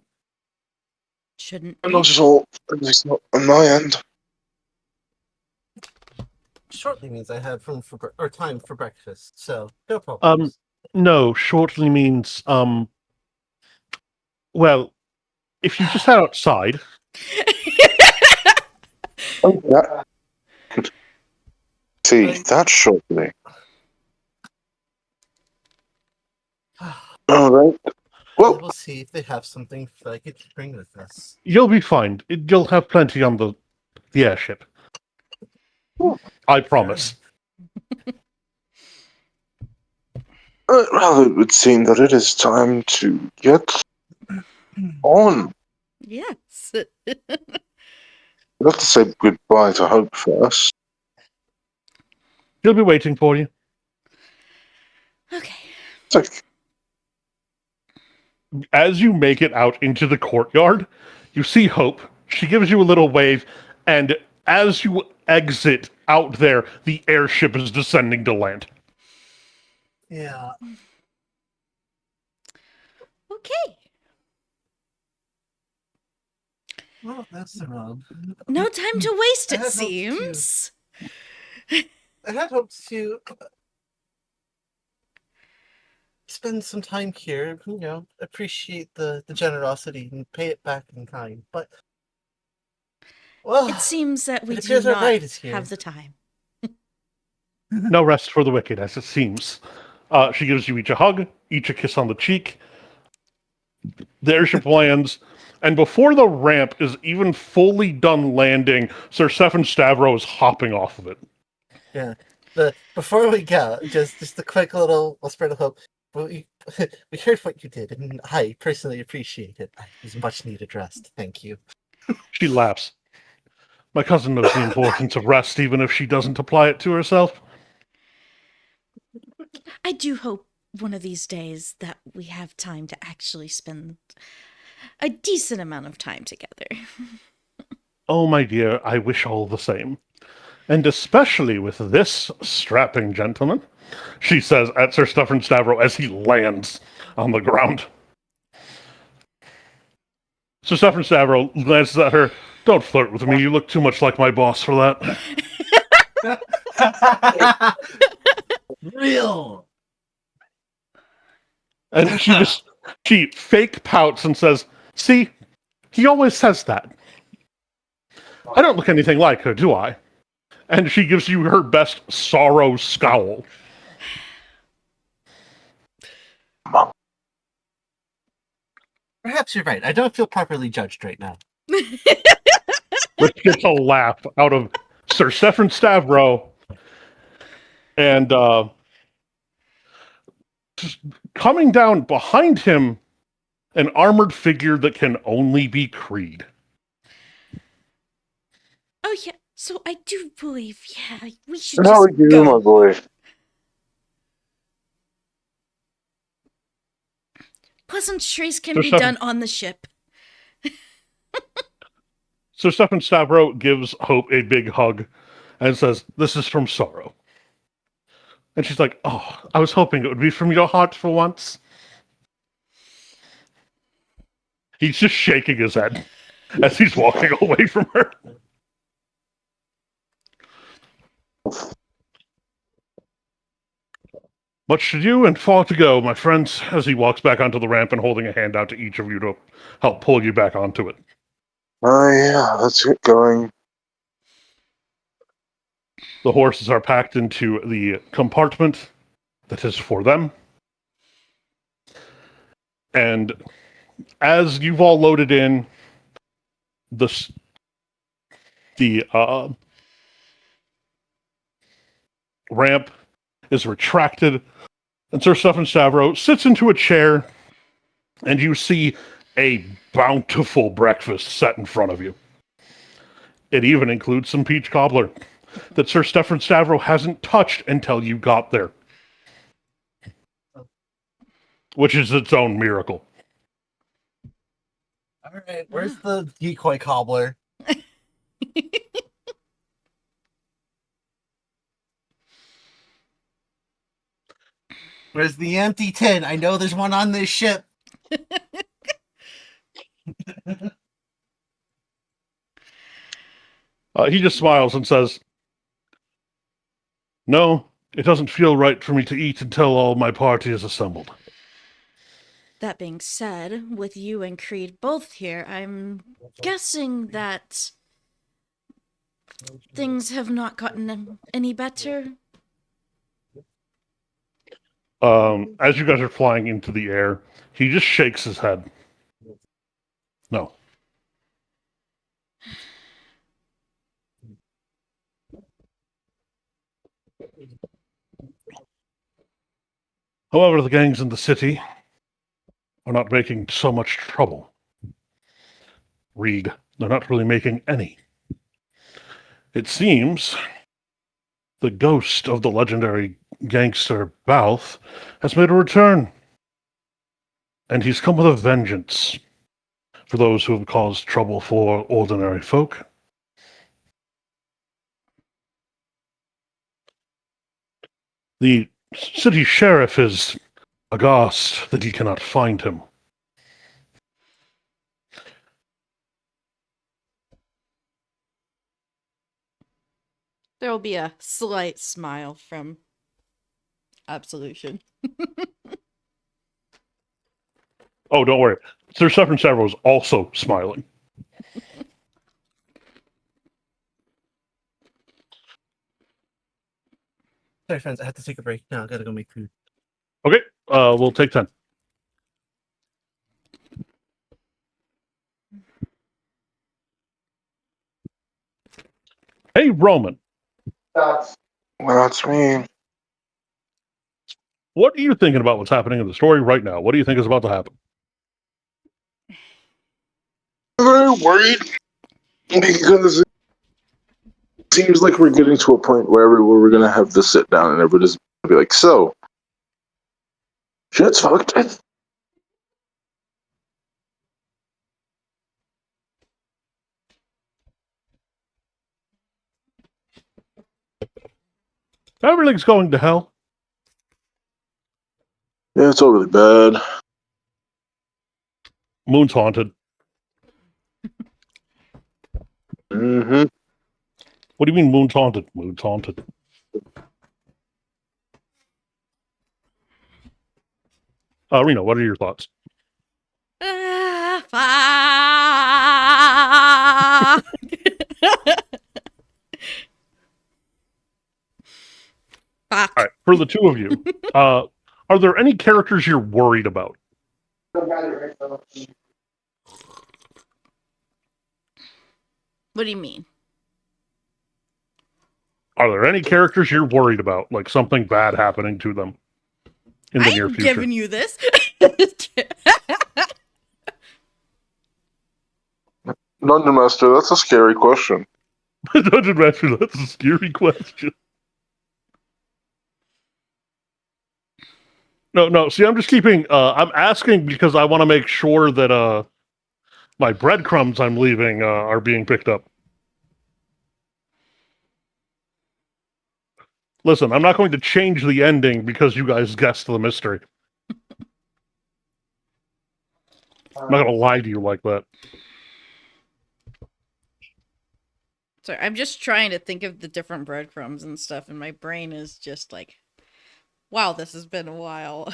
Shouldn't Not be. at all. At least not on my end. Shortly means I have room for or time for breakfast, so no Um, problems. no, shortly means, well, if you just head outside, Oh, yeah. See, I- that's shortly. All right. I Well, will see if they have something that I could bring with us. you'll be fine. You'll have plenty on the airship. I promise. rather, it would seem that it is time to get on. Yes. I'd have to say goodbye to Hope first. She'll be waiting for you. Okay. It's like, As you make it out into the courtyard, you see Hope. She gives you a little wave, and as you exit out there, the airship is descending to land. Yeah. Okay. Well, that's the rub. No time to waste, I it had hoped to- seems. I had hoped to spend some time here, appreciate the generosity and pay it back in kind. But, well, It seems that we it do appears our not guide is here. have the time. No rest for the wicked, as it seems. She gives you each a hug, each a kiss on the cheek. The airship lands, and before the ramp is even fully done landing, Sir Stefan Stavro is hopping off of it. Yeah. Before we go, just a quick little spread of hope. We heard what you did, and I personally appreciate it. It was much needed rest. Thank you. She laughs. My cousin knows the importance of rest, even if she doesn't apply it to herself. I do hope one of these days that we have time to actually spend a decent amount of time together. Oh, my dear, I wish all the same. And especially with this strapping gentleman, she says at Sir Stefan Stavro as he lands on the ground. Sir Stefan Stavro glances at her. Don't flirt with me. You look too much like my boss for that. Real. And she fake pouts and says, see, he always says that. I don't look anything like her, do I? And she gives you her best sorrow scowl. Perhaps you're right. I don't feel properly judged right now. Which gets a laugh out of Sir Stefan Stavro. And coming down behind him, an armored figure that can only be Creed. Oh, yeah. So I do believe, yeah, we should How are just you, go. my boy? Pleasantries can Sir be Stefan- done on the ship. Sir Stefan Stavro gives Hope a big hug and says, this is from Sorrow. And she's like, oh, I was hoping it would be from your heart for once. He's just shaking his head as he's walking away from her. Much to do and far to go, my friends, as he walks back onto the ramp and holding a hand out to each of you to help pull you back onto it. Oh, yeah, let's get going. The horses are packed into the compartment that is for them. And as you've all loaded in, the ramp is retracted, and Sir Stefan Stavro sits into a chair, and you see a bountiful breakfast set in front of you. It even includes some peach cobbler that Sir Stefan Stavro hasn't touched until you got there, which is its own miracle. All right, where's the decoy cobbler? Where's the empty tin? I know there's one on this ship. He just smiles and says, no, it doesn't feel right for me to eat until all my party is assembled. That being said, with you and Creed both here, I'm guessing that things have not gotten any better. As you guys are flying into the air, he just shakes his head. No. However, the gangs in the city are not making so much trouble. Read, they're not really making any. It seems the ghost of the legendary gangster Balth has made a return. And he's come with a vengeance for those who have caused trouble for ordinary folk. The city sheriff is aghast that he cannot find him. There will be a slight smile from Absolution. Oh, don't worry. Sir Severin Several is also smiling. Sorry, friends, I have to take a break now. I gotta go make food. Okay, we'll take 10. Hey, Roman, That's me. what are you thinking about what's happening in the story right now? What do you think is about to happen? I'm very worried because it seems like we're getting to a point where we're gonna have to sit down and everybody's gonna be like, so shit's fucked. Everything's going to hell. Yeah, it's all really bad. Moon's haunted. Mm-hmm. What do you mean Moon's haunted? Moon's haunted. Reno, what are your thoughts? Fuck. All right, for the two of you, are there any characters you're worried about? What do you mean? Are there any characters you're worried about, like something bad happening to them in the I near ain't future? giving you this. Dungeon Master, that's a scary question. Dungeon Master, that's a scary question. No. See, I'm just keeping. I'm asking because I want to make sure that my breadcrumbs I'm leaving are being picked up. Listen, I'm not going to change the ending because you guys guessed the mystery. I'm not going to lie to you like that. Sorry, I'm just trying to think of the different breadcrumbs and stuff, and my brain is just like, wow, this has been a while.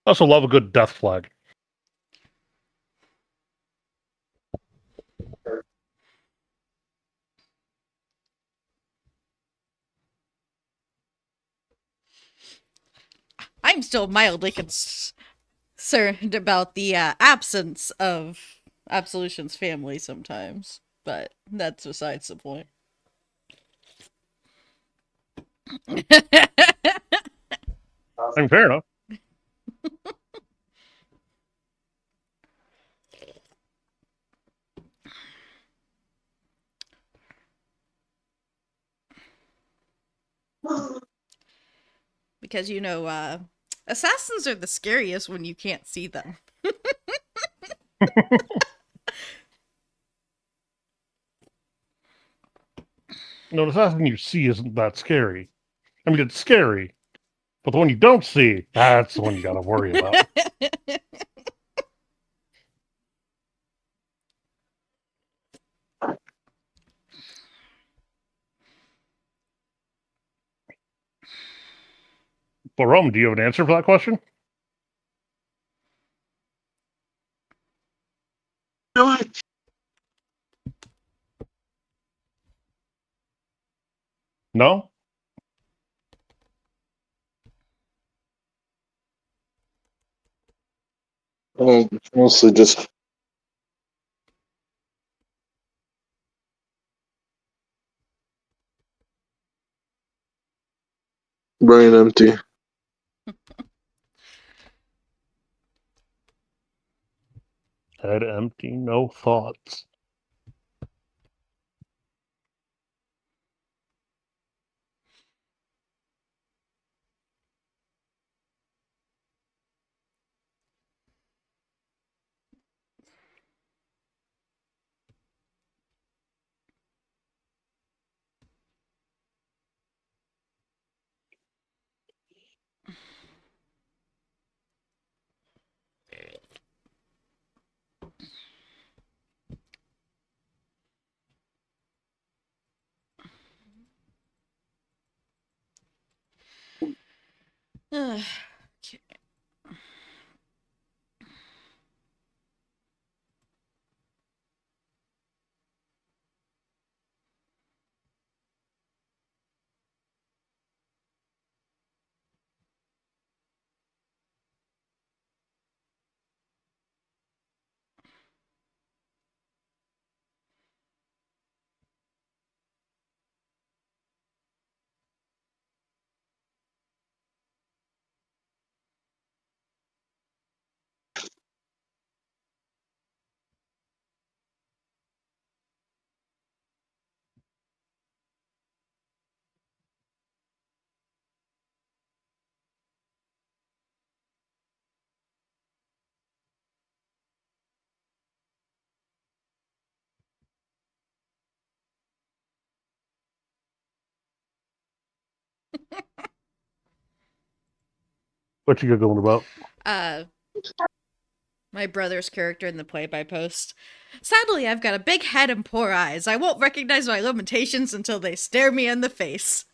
I also love a good death flag. I'm still mildly concerned about the absence of Absolution's family sometimes, but that's besides the point. I mean, fair enough. Because, assassins are the scariest when you can't see them. No, the assassin you see isn't that scary. I mean, it's scary, but the one you don't see, that's the one you got to worry about. But Rome, do you have an answer for that question? Really? No? Mostly just brain empty. Head empty, no thoughts. Okay. What you got going about? My brother's character in the play-by-post. Sadly, I've got a big head and poor eyes. I won't recognize my limitations until they stare me in the face.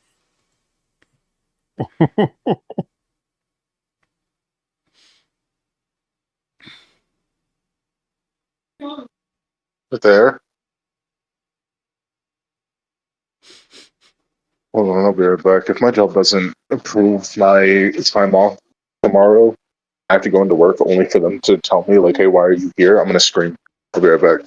There. Hold on, I'll be right back. If my job doesn't approve my time off tomorrow, I have to go into work only for them to tell me, like, hey, why are you here? I'm gonna scream. I'll be right back.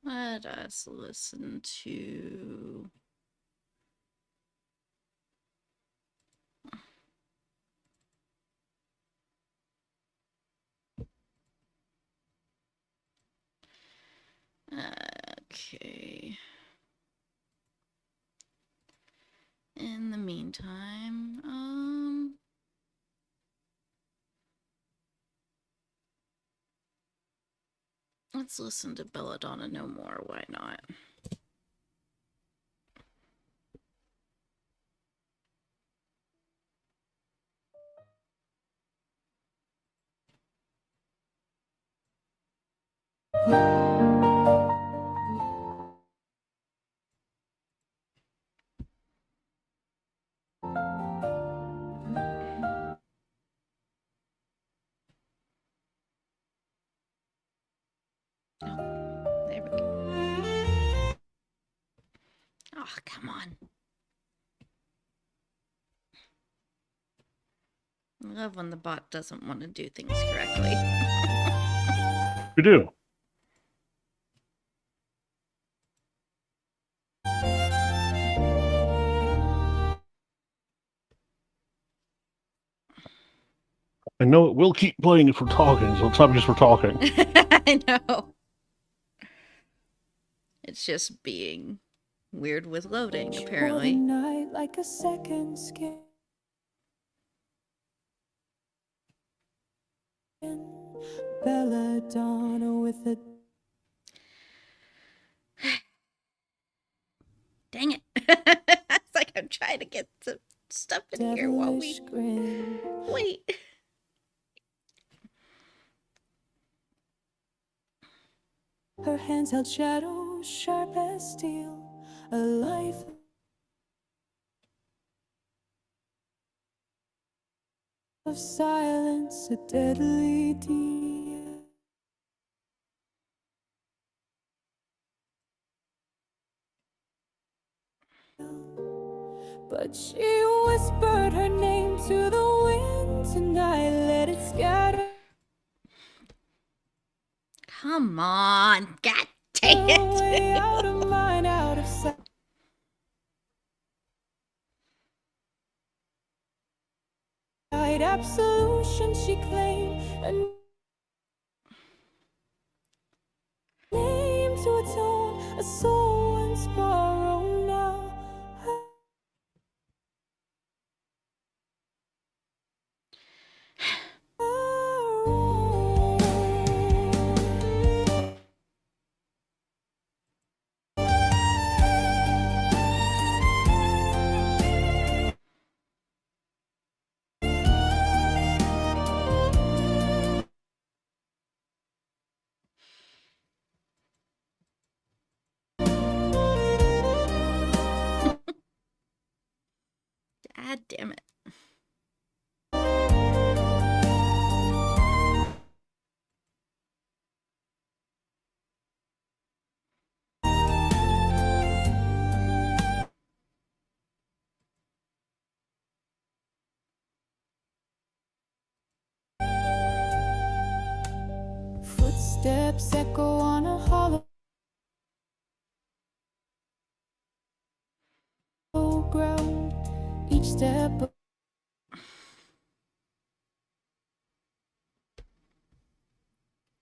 Let us listen to... Okay. In the meantime, let's listen to Belladonna No More. Why not? Oh, there we go. Oh, come on. I love when the bot doesn't want to do things correctly. You do. I know it will keep playing if we're talking, so it's not just for talking. I know. It's just being weird with loading, apparently. Night like a second skin. Belladonna with a Dang it. It's like I'm trying to get some stuff in here while we devilish grin. wait. Her hands held shadows sharp as steel. A life of silence, a deadly deal. But she whispered her name to the wind tonight, let it scatter. Come on. God dang Away, it. out of mind, out of sight. Absolution she claimed, and a soul once borrowed now. God damn it. Footsteps echo on a hollow ground. Each step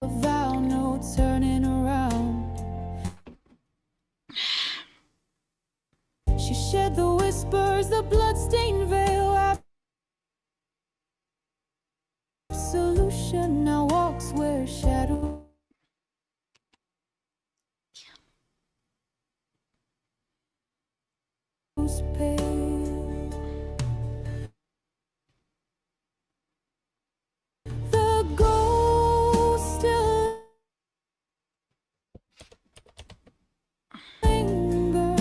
a vow, no turning around. She shed the whispers, the bloodstained veil. Absolution now walks where shadows pale. The ghost still linger.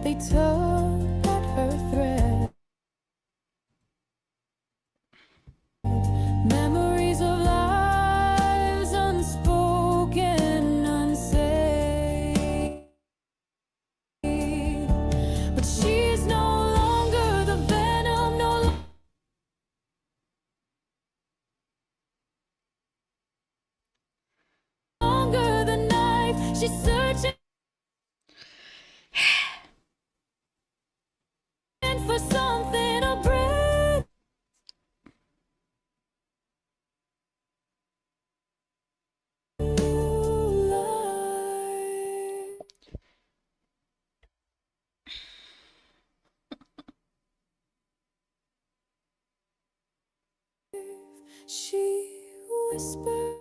They tug at her thread. Memories of lives unspoken, unsaid. But she's no longer the venom, no longer the knife. She's searching for something to break. She whispered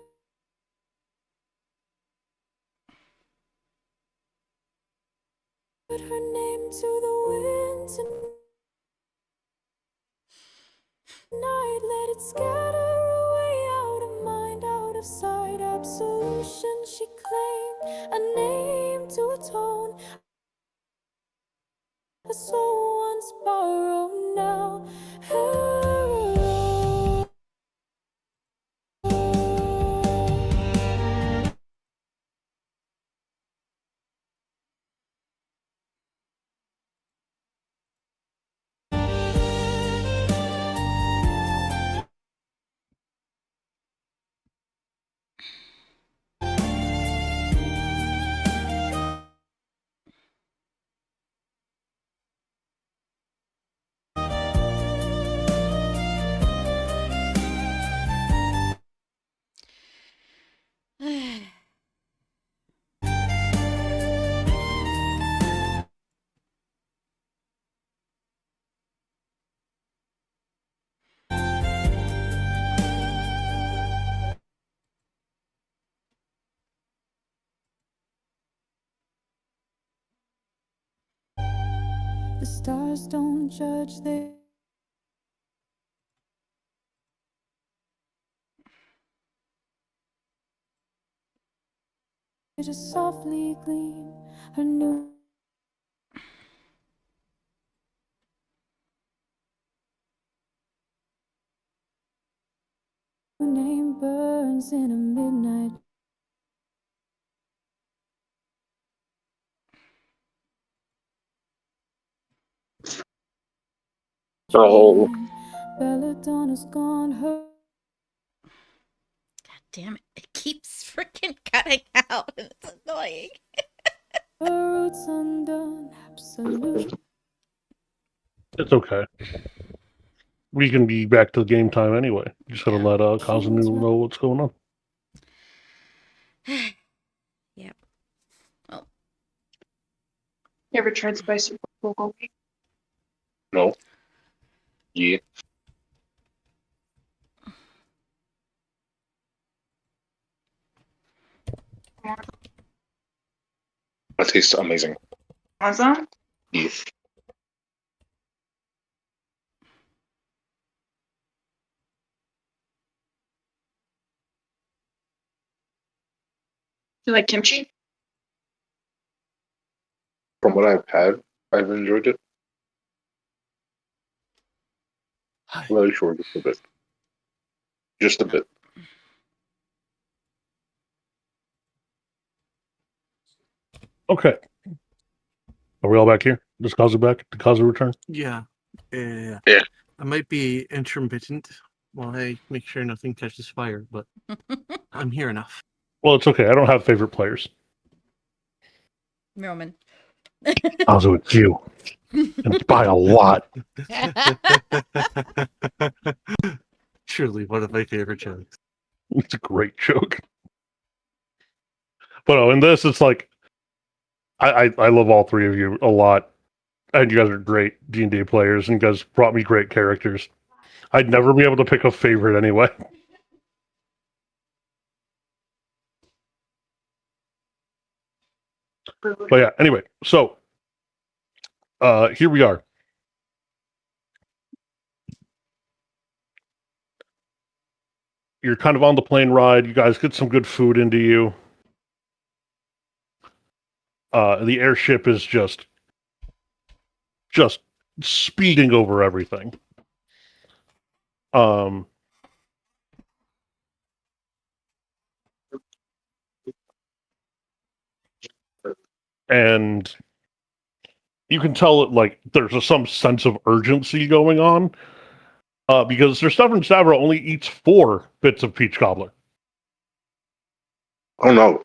her name to the wind tonight. Let it scatter away, out of mind, out of sight. Absolution she claimed, a name to atone. A soul once borrowed now. Her The stars don't judge, they just softly gleam. Her new name burns in a midnight. Oh, Belladonna is gone. Her God damn it. It keeps freaking cutting out. It's annoying. roots undone. Absolute. It's okay. We can be back to the game time anyway. Just gotta let Kazanu know what's going on. Yep. Well, You ever tried spicy bulgogi? No. Yeah. That tastes amazing. Want some? Yeah. You like kimchi? From what I've had, I've enjoyed it. Very short, just a bit. Just a bit. Okay. Are we all back here? Does Kazu back? Did Kazu return? Yeah. Yeah. I might be intermittent while I make sure nothing catches fire, but I'm here enough. Well, it's okay. I don't have favorite players. Roman. Kazu, it's you. And by a lot. Truly one of my favorite jokes. It's a great joke. But in this, it's like I love all three of you a lot, and you guys are great D&D players, and you guys brought me great characters. I'd never be able to pick a favorite anyway. But yeah, anyway, so here we are. You're kind of on the plane ride. You guys get some good food into you. The airship is just speeding over everything. And you can tell that like there's some sense of urgency going on. Because Sir Stefan Stavro only eats 4 bits of peach cobbler. Oh no.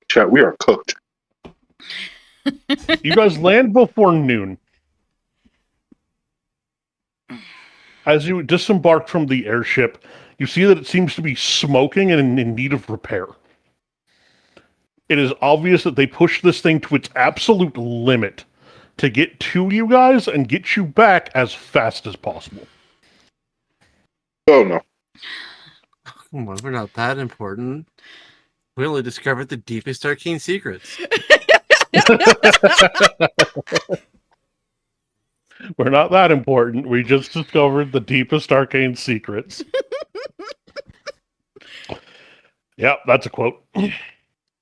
Chat, we are cooked. You guys land before noon. As you disembark from the airship, you see that it seems to be smoking and in need of repair. It is obvious that they pushed this thing to its absolute limit to get to you guys and get you back as fast as possible. Oh no. Come on, we're not that important. We only discovered the deepest arcane secrets. We're not that important. We just discovered the deepest arcane secrets. Yep, that's a quote.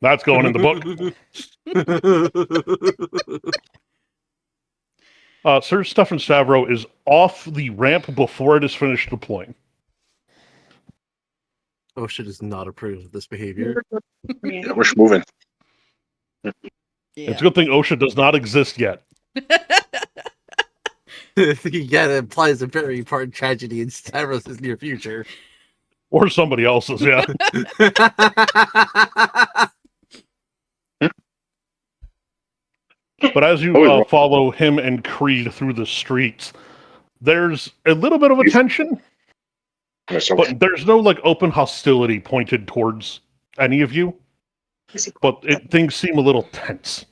That's going in the book. Sir Stefan Stavro is off the ramp before it is finished deploying. OSHA does not approve of this behavior. Yeah, we're moving. It's a good thing OSHA does not exist yet. Yeah, that implies a very important tragedy in Stavros' near future. Or somebody else's, yeah. But as you follow him and Creed through the streets, there's a little bit of a tension, but there's no like open hostility pointed towards any of you. But things seem a little tense.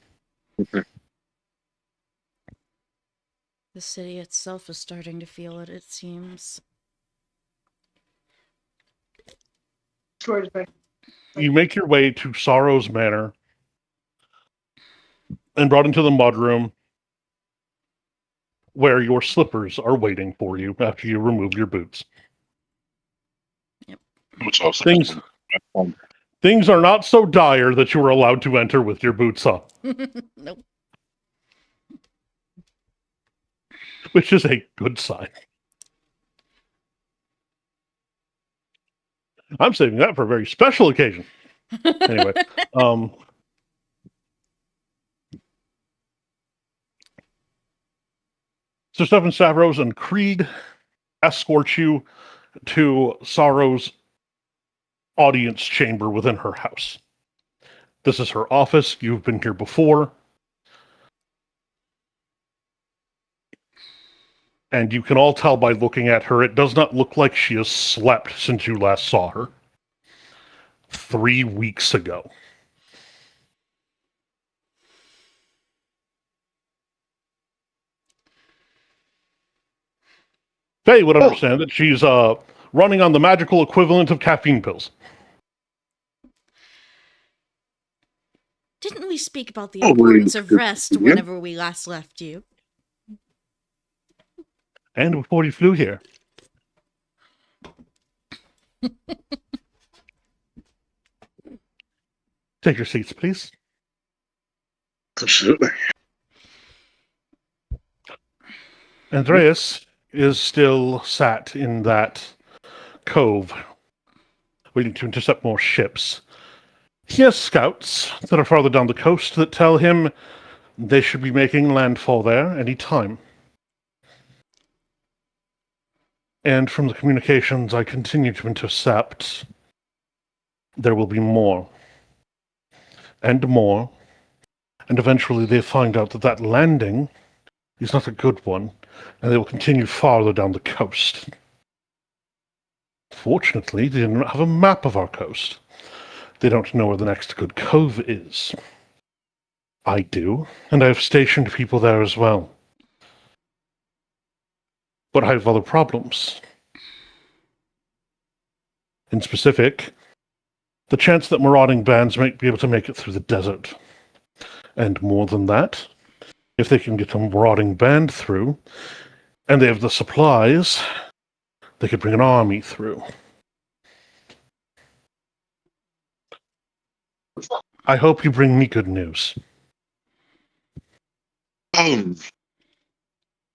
The city itself is starting to feel it seems. You make your way to Sorrow's Manor and brought into the mudroom where your slippers are waiting for you after you remove your boots. Yep. Things are not so dire that you are allowed to enter with your boots on. Nope. Which is a good sign. I'm saving that for a very special occasion. Anyway, so Stefan Stavros and Creed escort you to Sorrow's audience chamber within her house. This is her office. You've been here before. And you can all tell by looking at her, it does not look like she has slept since you last saw her. 3 weeks ago. Faye would understand that she's running on the magical equivalent of caffeine pills. Didn't we speak about the Oh, importance of good rest to you. whenever we last left you? And before you flew here. Take your seats, please. Absolutely. Andreas is still sat in that cove, waiting to intercept more ships. He has scouts that are farther down the coast that tell him they should be making landfall there any time. And from the communications I continue to intercept, there will be more. And more. And eventually they find out that that landing is not a good one, and they will continue farther down the coast. Fortunately, they didn't have a map of our coast. They don't know where the next good cove is. I do, and I have stationed people there as well. But I have other problems. In specific, the chance that marauding bands might be able to make it through the desert. And more than that, if they can get a marauding band through, and they have the supplies, they could bring an army through. I hope you bring me good news.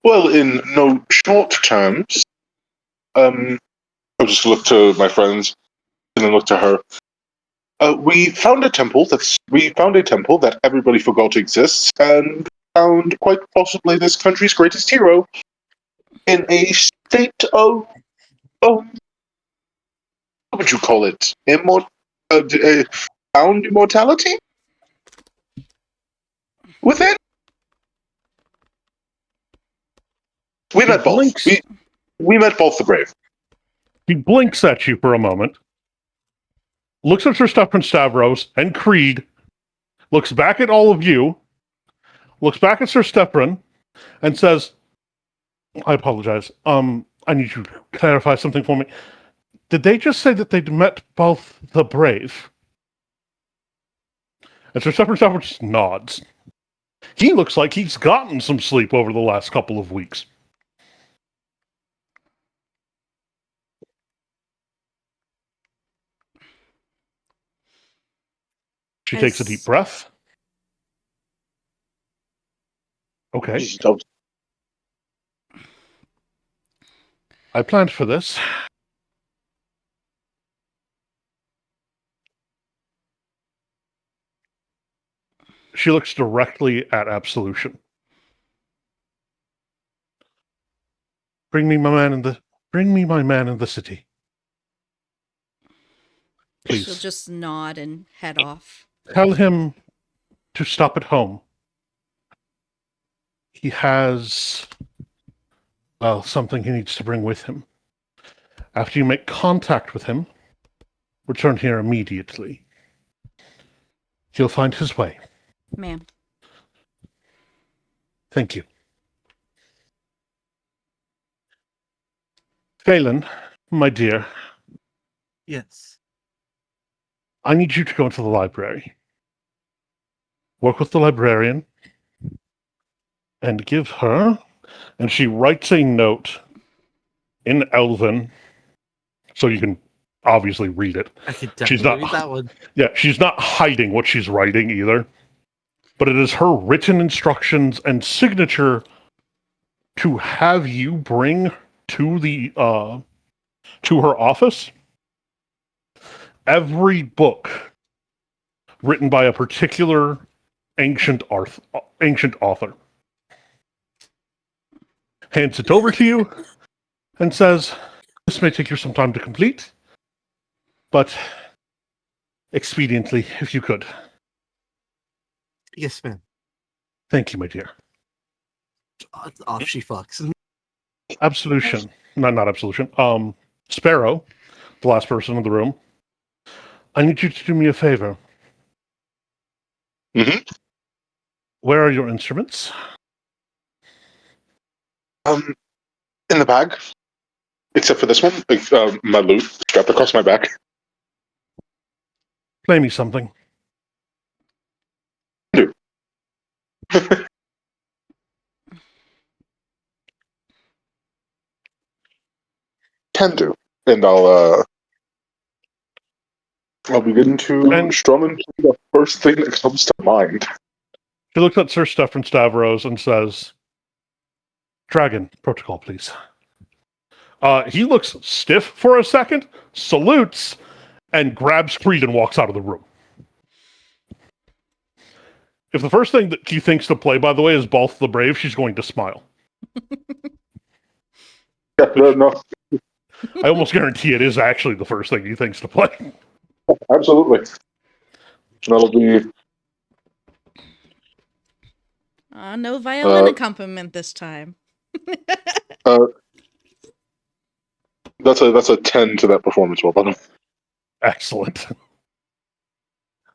Well, in no short terms, I'll just look to my friends and then look to her. We found a temple that everybody forgot exists, and found quite possibly this country's greatest hero in a state of what would you call it? Found immortality within. We met both. Blinks. We met both the brave. He blinks at you for a moment, looks at Sir Stefan Stavros and Creed, looks back at all of you, looks back at Sir Stefan, and says, I apologize. I need you to clarify something for me. Did they just say that they'd met both the brave? And Sir Stefan Stavros just nods. He looks like he's gotten some sleep over the last couple of weeks. She takes a deep breath. Okay. I planned for this. She looks directly at Absolution. Bring me my man in the city. Please. She'll just nod and head off. Tell him to stop at home. He has, well, something he needs to bring with him. After you make contact with him, return here immediately. He'll find his way. Ma'am. Thank you. Phelan, my dear. Yes. I need you to go into the library. Work with the librarian. And give her... And she writes a note in Elven, so you can obviously read it. I could definitely read that one. Yeah, she's not hiding what she's writing either. But it is her written instructions and signature to have you bring to the to her office every book written by a particular ancient author. Hands it over to you and says, this may take you some time to complete, but expediently, if you could. Yes, ma'am. Thank you, my dear. Off she fucks. Absolution. Not Absolution. Sparrow, the last person in the room, I need you to do me a favor. Mm-hmm. Where are your instruments? In the bag, except for this one, like, my loot strapped across my back. Play me something. Do. Can do, and I'll begin to strum and play the first thing that comes to mind. She looks at Sir Stefan Stavros and says, Dragon, protocol, please. He looks stiff for a second, salutes, and grabs Creed and walks out of the room. If the first thing that he thinks to play, by the way, is Balth the Brave, she's going to smile. Yeah, no, I almost guarantee it is actually the first thing he thinks to play. absolutely. That'll be No violin accompaniment this time. that's a 10 to that performance roll, by the way. Excellent.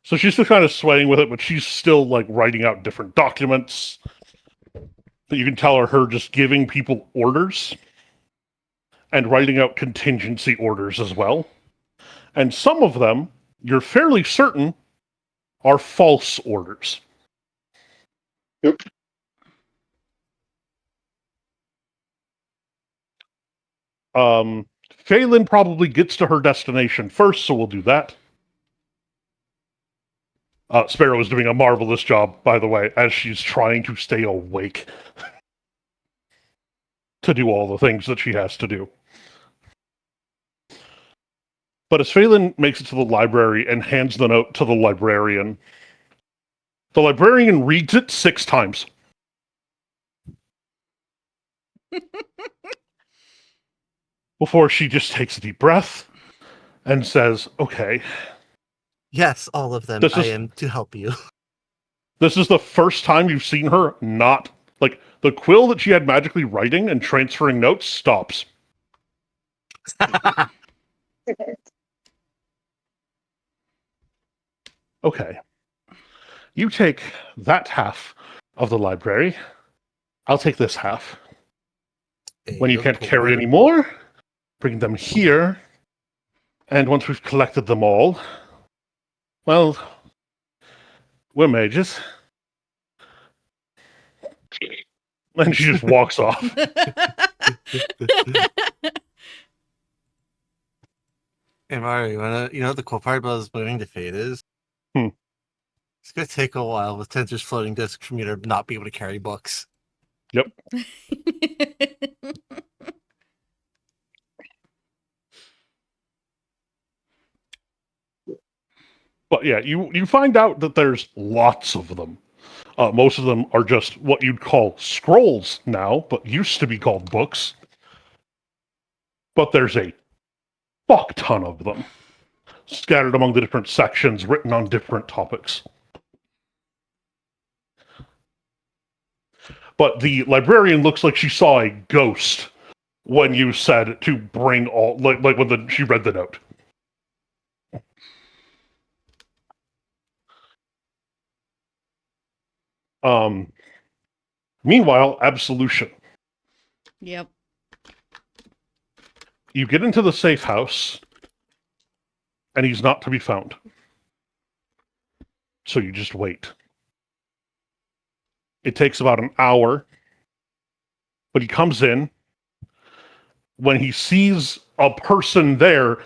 So she's still kind of swaying with it, but she's still like writing out different documents. But you can tell her just giving people orders and writing out contingency orders as well. And some of them, you're fairly certain, are false orders. Yep. Phelan probably gets to her destination first, so we'll do that. Sparrow is doing a marvelous job, by the way, as she's trying to stay awake to do all the things that she has to do. But as Phelan makes it to the library and hands the note to the librarian reads it 6 times. Before she just takes a deep breath and says, okay. Yes, all of them. I am to help you. This is the first time you've seen her not, like, the quill that she had magically writing and transferring notes stops. Okay. You take that half of the library. I'll take this half. When you can't carry any more, bring them here. And once we've collected them all, well, we're mages. And she just walks off. Hey Mario, you know what the cool part about moving to Fate is? It's gonna take a while with Tensor's floating disk for me to not be able to carry books. Yep. But yeah, you find out that there's lots of them. Most of them are just what you'd call scrolls now, but used to be called books. But there's a fuck ton of them, scattered among the different sections, written on different topics. But the librarian looks like she saw a ghost when you said to bring all, like when she read the note. Meanwhile, absolution. Yep. You get into the safe house, and he's not to be found. So you just wait. It takes about an hour, but he comes in. When he sees a person there,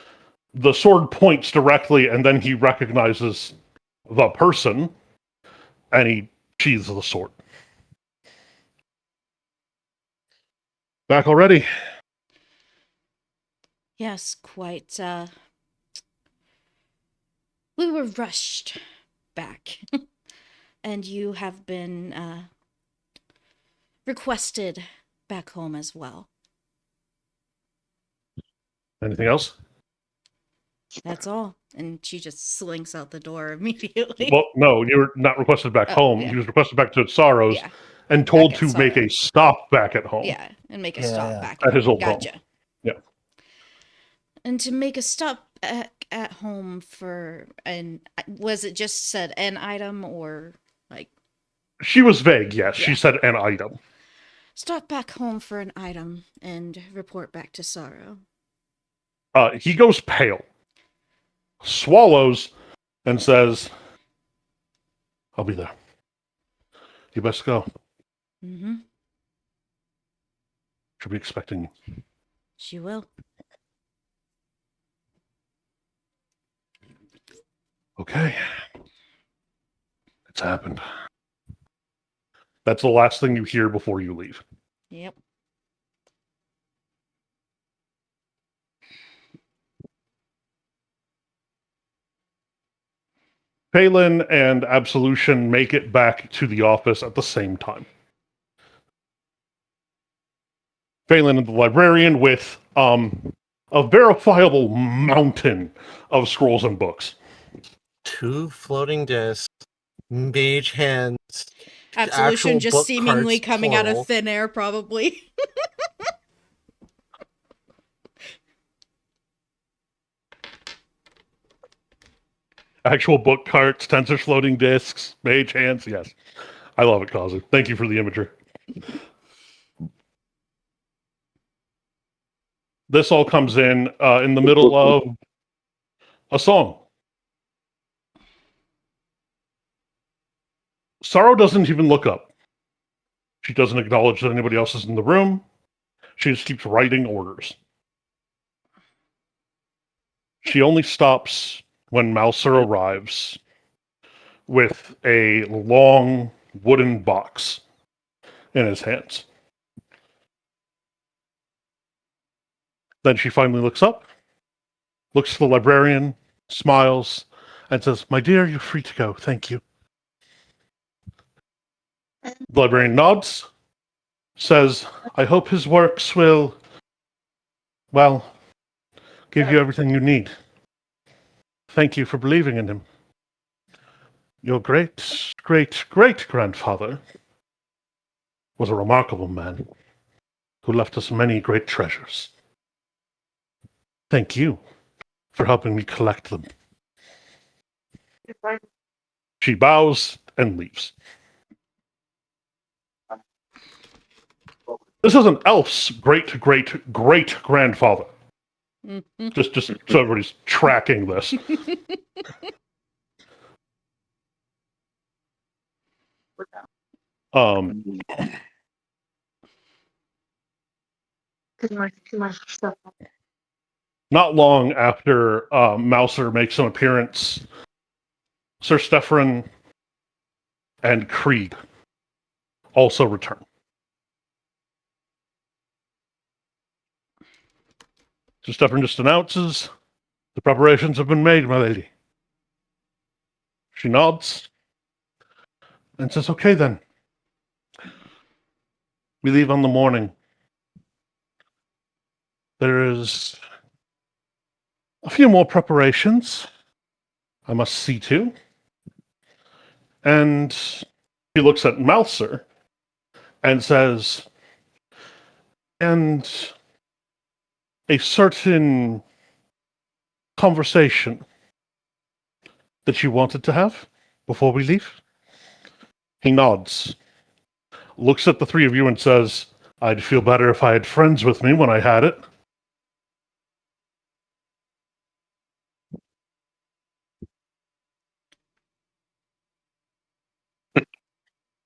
the sword points directly, and then he recognizes the person, and he sheathes the sword. Back already? Yes, quite. We were rushed back. And you have been requested back home as well. Anything else? That's all. And she just slinks out the door immediately. Well, no, you were not requested back home. Yeah. He was requested back to Sorrows and told to make a stop back at home. Yeah, and make a stop back at his old home. Gotcha. Yeah. And to make a stop at home for was it just said an item or like She was vague, yes. Yeah. She said an item. stop back home for an item and report back to Sorrow? He goes pale, swallows, and says, I'll be there. You best go. Mm-hmm. She'll be expecting you. She will. Okay. It's happened. That's the last thing you hear before you leave. Yep. Phelan and Absolution make it back to the office at the same time. Phelan and the librarian with a verifiable mountain of scrolls and books. 2 floating discs, mage hands, Absolution actual just book seemingly carts, coming out plural. of thin air, probably. Actual book carts, tensor floating discs, mage hands. Yes. I love it, Kazu. Thank you for the imagery. This all comes in the middle of a song. Sorrow doesn't even look up. She doesn't acknowledge that anybody else is in the room. She just keeps writing orders. She only stops when Mouser arrives with a long wooden box in his hands. Then she finally looks up, looks to the librarian, smiles, and says, "My dear, you're free to go. Thank you." The librarian nods, says, "I hope his works will, well, give you everything you need. Thank you for believing in him. Your great-great-great-grandfather was a remarkable man who left us many great treasures. Thank you for helping me collect them." She bows and leaves. This is an elf's great-great-great-grandfather. Mm-hmm. Just so everybody's tracking this. Not long after Mouser makes an appearance, Sir Stefan and Krieg also return. Sir Stefan just announces, "The preparations have been made, my lady." She nods and says, "Okay then. We leave on the morning. There is a few more preparations I must see to." And he looks at Mouser and says, "And a certain conversation that you wanted to have before we leave?" He nods, looks at the three of you and says, "I'd feel better if I had friends with me when I had it."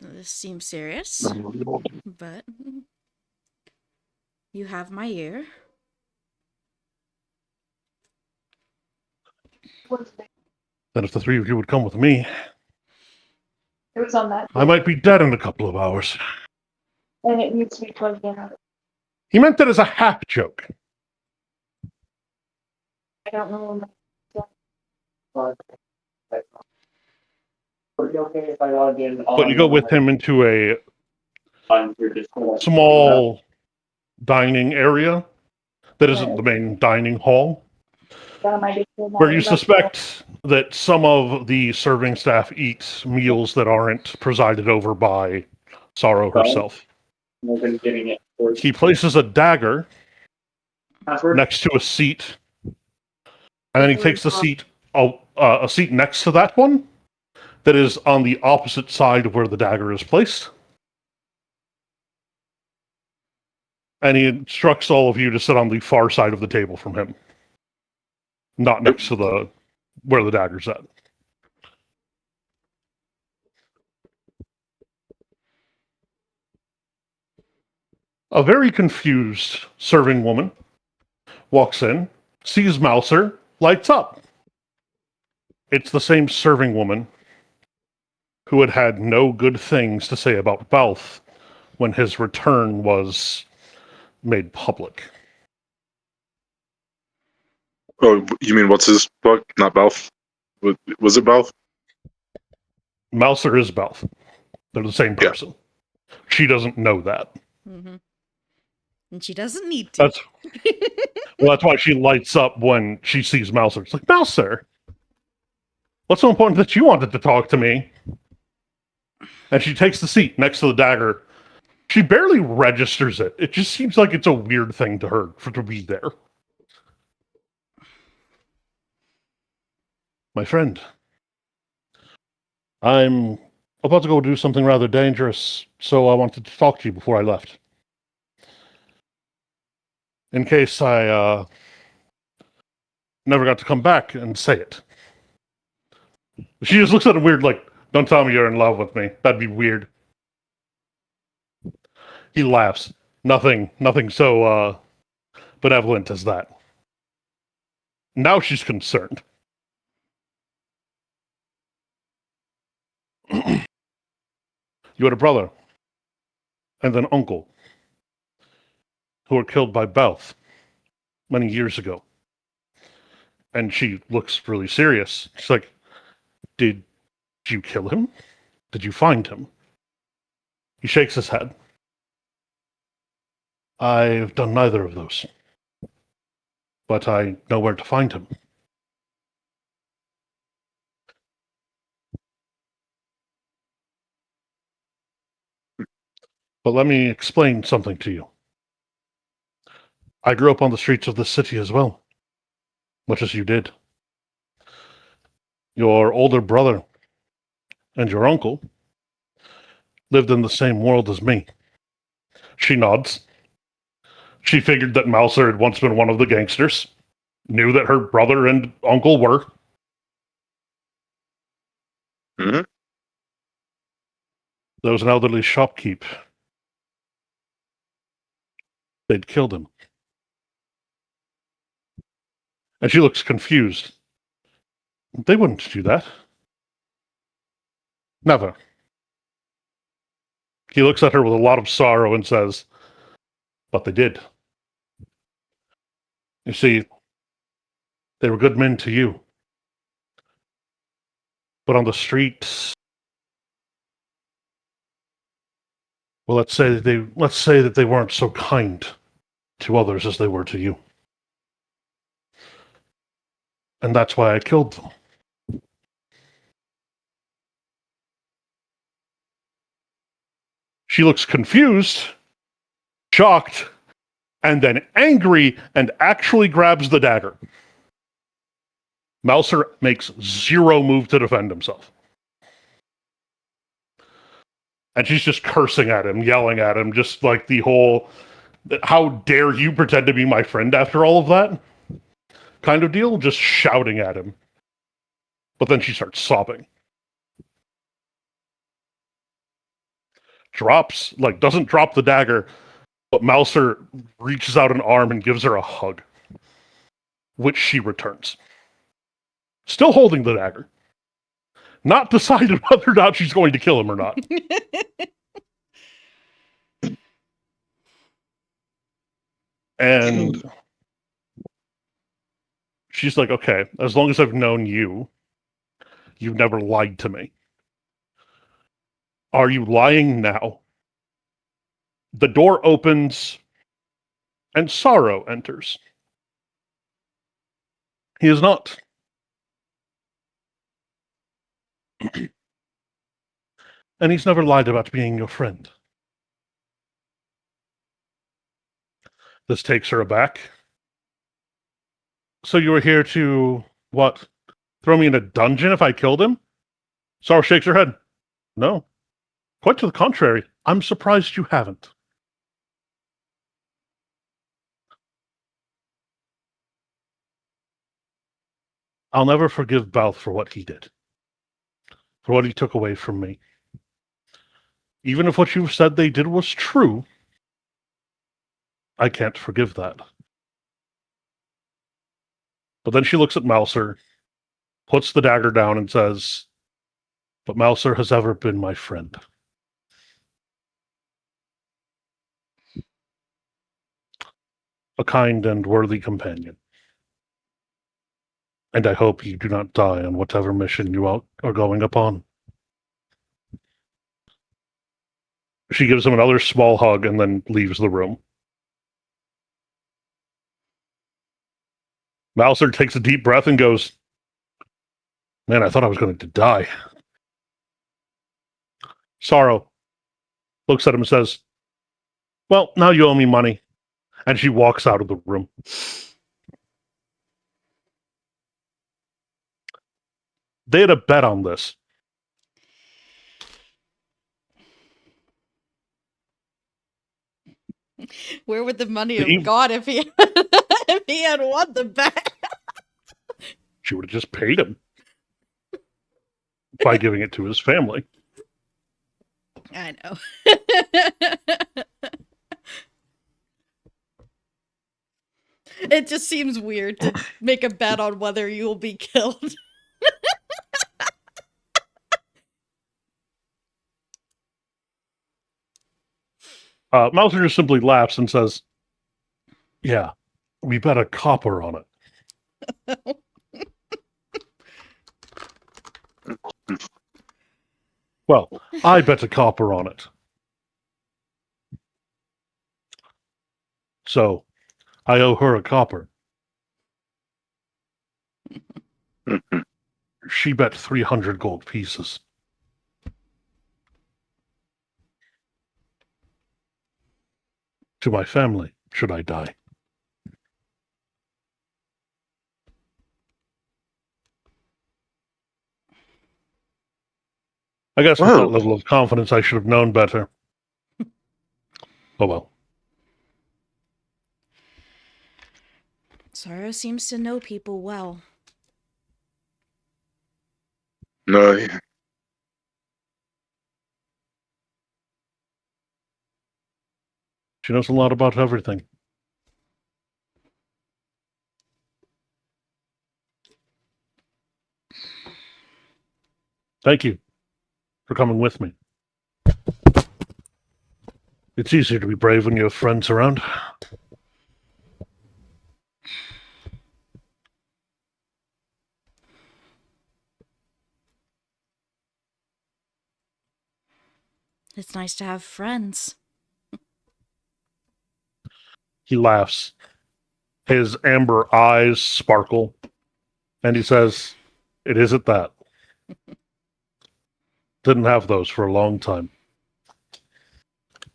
This seems serious, but you have my ear. Then if the three of you would come with me, It was on that. I might be dead in a couple of hours. And it needs to be plugged in. He meant it as a half joke. I don't know. Okay if I log in But you go with him into a small dining area that isn't the main dining hall, where you suspect that some of the serving staff eat meals that aren't presided over by Sorrow herself. He places a dagger next to a seat And then he takes the seat, a seat next to that one, that is on the opposite side of where the dagger is placed. And he instructs all of you to sit on the far side of the table from him, not next to where the dagger's at. A very confused serving woman walks in, sees Mouser, lights up. It's the same serving woman who had had no good things to say about Balth when his return was made public. Oh, you mean what's his book? Not Balf. Was it Balf? Mouser is Balth. They're the same Yeah. person. She doesn't know that. Mm-hmm. And she doesn't need to. That's well, that's why she lights up when she sees Mouser. It's like, Mouser, what's so important that you wanted to talk to me? And she takes the seat next to the dagger. She barely registers it. It just seems like it's a weird thing to her to be there. My friend, I'm about to go do something rather dangerous, so I wanted to talk to you before I left. In case I never got to come back and say it. She just looks at him weird, like, don't tell me you're in love with me. That'd be weird. He laughs. Nothing so benevolent as that. Now she's concerned. You had a brother and an uncle who were killed by Balth many years ago. And she looks really serious. She's like, did you kill him? Did you find him? He shakes his head. I've done neither of those. But I know where to find him. But let me explain something to you. I grew up on the streets of this city as well, much as you did. Your older brother and your uncle lived in the same world as me. She nods. She figured that Mouser had once been one of the gangsters, knew that her brother and uncle were. Mm-hmm. There was an elderly shopkeep. They'd killed him. And she looks confused. They wouldn't do that. Never. He looks at her with a lot of sorrow and says, but they did. You see, they were good men to you. But on the streets, well, let's say that they weren't so kind to others as they were to you. And that's why I killed them. She looks confused, shocked, and then angry, and actually grabs the dagger. Mouser makes zero move to defend himself. And she's just cursing at him, yelling at him, just like the whole, how dare you pretend to be my friend after all of that kind of deal, just shouting at him. But then she starts sobbing. Doesn't drop the dagger, but Mouser reaches out an arm and gives her a hug, which she returns. Still holding the dagger. Not decided whether or not she's going to kill him or not. And she's like, okay, as long as I've known you, you've never lied to me. Are you lying now? The door opens and Sorrow enters. He is not. And he's never lied about being your friend. This takes her aback. So you were here to, what, throw me in a dungeon if I killed him? Sorrow shakes her head. No. Quite to the contrary. I'm surprised you haven't. I'll never forgive Balth for what he did. For what he took away from me. Even if what you've said they did was true, I can't forgive that. But then she looks at Mouser, puts the dagger down, and says, but Mouser has ever been my friend. A kind and worthy companion. And I hope you do not die on whatever mission you are going upon. She gives him another small hug and then leaves the room. Mouser takes a deep breath and goes, man, I thought I was going to die. Sorrow looks at him and says, well, now you owe me money. And she walks out of the room. They had a bet on this. Where would the money The have gone if he if he had won the bet? She would have just paid him by giving it to his family. I know. It just seems weird to make a bet on whether you will be killed. Mouser just simply laughs and says, yeah, we bet a copper on it. Well, I bet a copper on it. So, I owe her a copper. She bet 300 gold pieces. To my family, should I die. I guess with that level of confidence, I should have known better. Oh well. Sorrow seems to know people well. No. She knows a lot about everything. Thank you for coming with me. It's easier to be brave when you have friends around. It's nice to have friends. He laughs. His amber eyes sparkle. And he says, it isn't that. Didn't have those for a long time.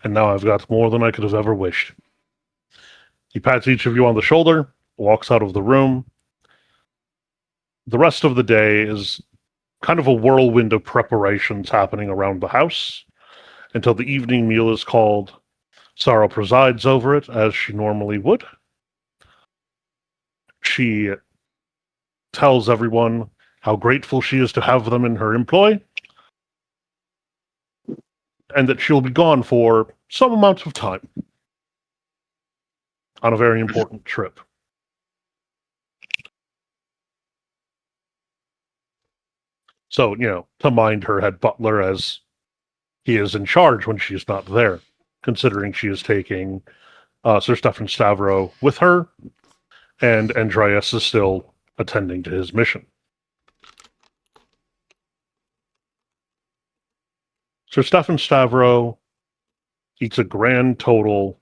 And now I've got more than I could have ever wished. He pats each of you on the shoulder, walks out of the room. The rest of the day is kind of a whirlwind of preparations happening around the house until the evening meal is called. Sorrow presides over it, as she normally would. She tells everyone how grateful she is to have them in her employ, and that she'll be gone for some amount of time on a very important trip. So, to mind her head butler as he is in charge when she's not there, considering she is taking Sir Stefan Stavro with her, and Andreas is still attending to his mission. Sir Stefan Stavro eats a grand total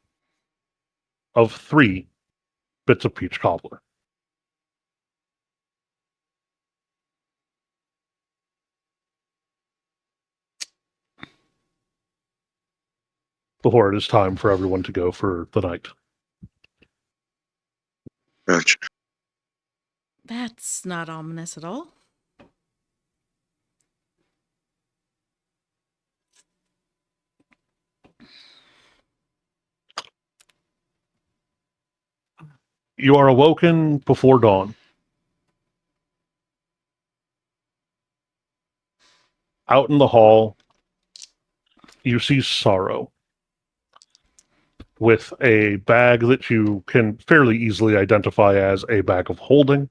of 3 bits of peach cobbler. Before it is time for everyone to go for the night. Gotcha. That's not ominous at all. You are awoken before dawn. Out in the hall, you see Sorrow with a bag that you can fairly easily identify as a bag of holding.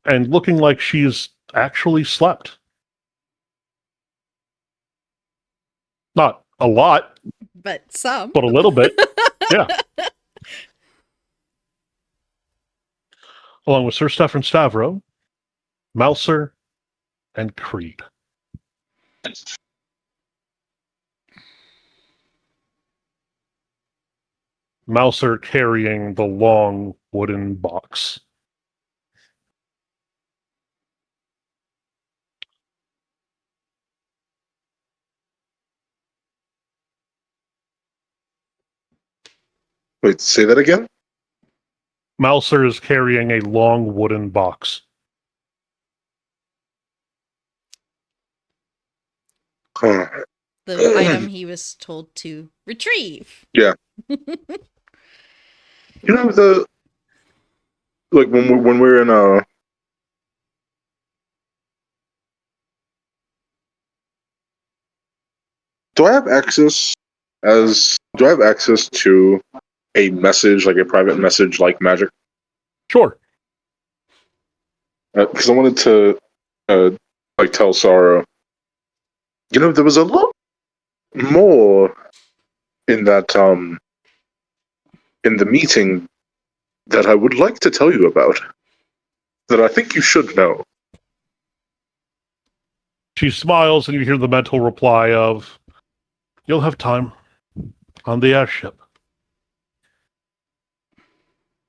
And looking like she's actually slept. Not a lot, But some. but a little bit. Yeah. Along with Sir Stefan Stavro, Mouser, and Creed. Mouser carrying the long wooden box. Wait, say that again? Mouser is carrying a long wooden box. Huh. The item he was told to retrieve. Yeah. You know like when we're in do I have access to a message, like a private message like magic? Sure. Because I wanted to like tell Sorrow, there was a lot more in that in the meeting that I would like to tell you about, that I think you should know. She smiles and you hear the mental reply of, "You'll have time on the airship."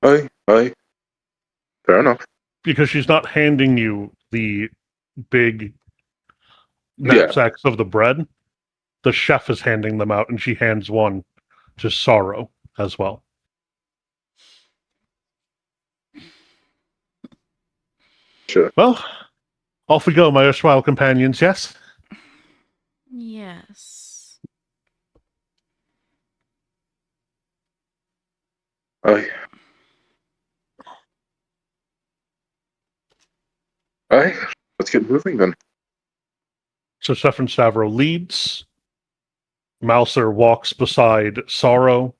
Aye. Fair enough. Because she's not handing you the big Yeah. knapsacks of the bread. The chef is handing them out, and she hands one to Sorrow as well. Sure. Well, off we go, my erstwhile companions, yes? Yes. Aye. Let's get moving then. So Stefan Stavro leads. Mouser walks beside Sorrow.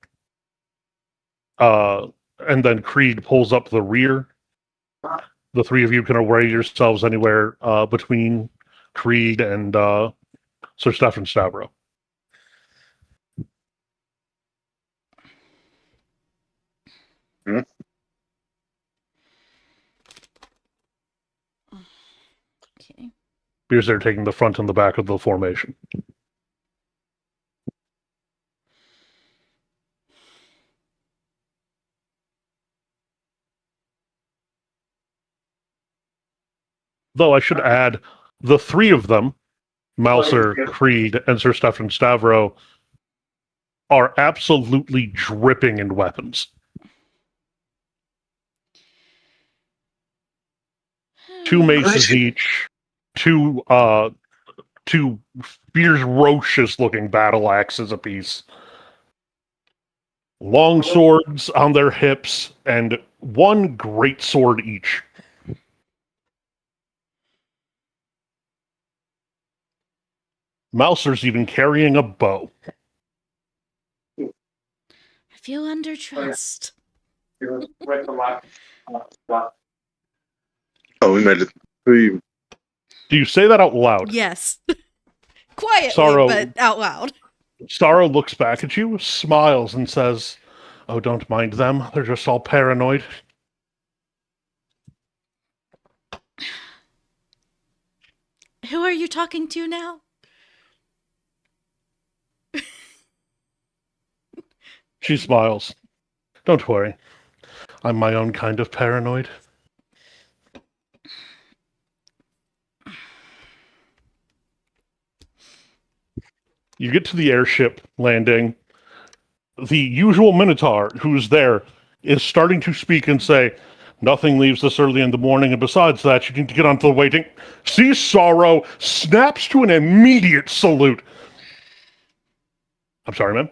And then Creed pulls up the rear. The three of you can array yourselves anywhere between Creed and Sir Stefan Stavro. Hmm? Okay. Because they're taking the front and the back of the formation. Though I should add, the three of them, Mouser, Creed, and Sir Stefan Stavro, are absolutely dripping in weapons. Two maces each, two ferocious looking battle axes apiece, long swords on their hips, and one great sword each. Mouser's even carrying a bow. I feel under trust. Oh, we made it. We Do you say that out loud? Yes. Quietly, Sorrow, but out loud. Sorrow looks back at you, smiles, and says, "Oh, don't mind them. They're just all paranoid." Who are you talking to now? She smiles. "Don't worry. I'm my own kind of paranoid." You get to the airship landing. The usual Minotaur who's there is starting to speak and say, "Nothing leaves this early in the morning, and besides that, you need to get on to the waiting." Sees Sorrow, snaps to an immediate salute. I'm sorry, ma'am.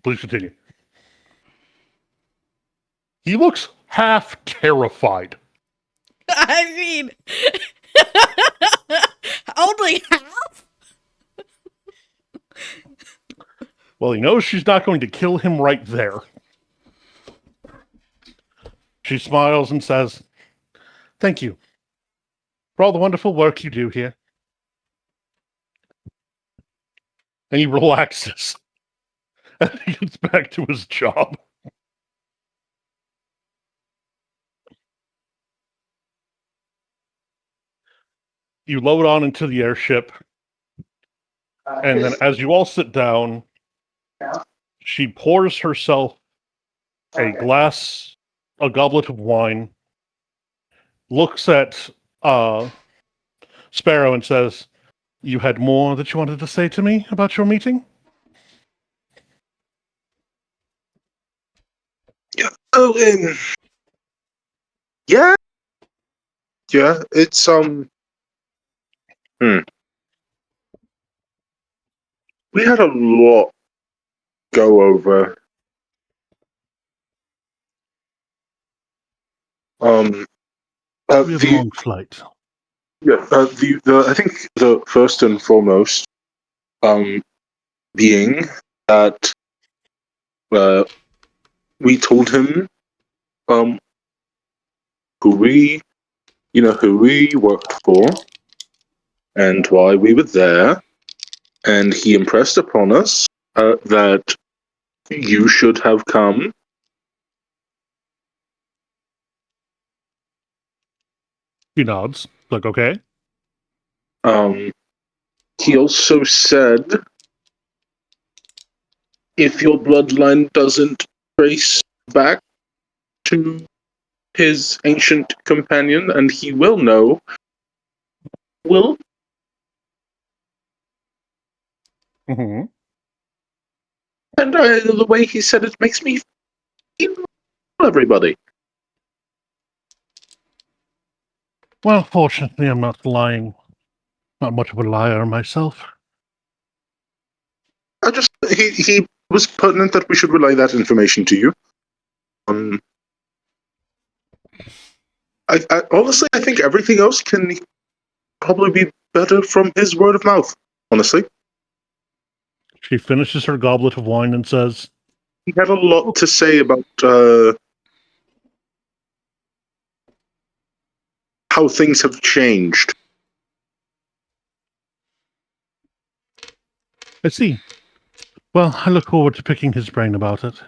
Please continue. He looks half terrified. I mean, only half? Well, he knows she's not going to kill him right there. She smiles and says, "Thank you for all the wonderful work you do here." And he relaxes and he gets back to his job. You load on into the airship, and then as you all sit down, she pours herself a goblet of wine, looks at Sparrow and says, "You had more that you wanted to say to me about your meeting?" Yeah. Oh, yeah, yeah. It's we had a lot go over. Um, We have a the long flight. yeah, the I think the first and foremost, um, being that we told him um who who we worked for and why we were there, and he impressed upon us that you should have come. He nods, like, okay. Um, he also said if your bloodline doesn't trace back to his ancient companion, and he will know, will. Mm-hmm. And the way he said it makes me feel everybody. Well, fortunately, I'm not lying. Not much of a liar myself. He was pertinent that we should relay that information to you. Um, I honestly, I think everything else can probably be better from his word of mouth. Honestly, She finishes her goblet of wine and says, he had a lot to say about how things have changed. "I see. Well, I look forward to picking his brain about it."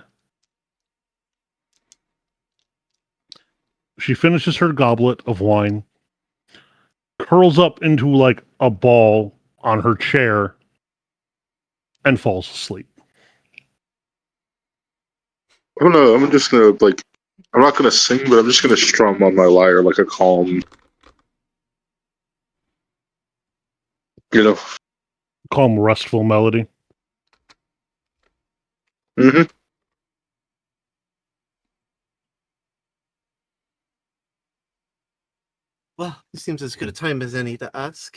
She finishes her goblet of wine, curls up into like a ball on her chair, and falls asleep. I don't know. I'm just gonna like. I'm not gonna sing, but I'm just gonna strum on my lyre like a calm. You know. Calm, restful melody. Mm-hmm. Well, it seems as good a time as any to ask.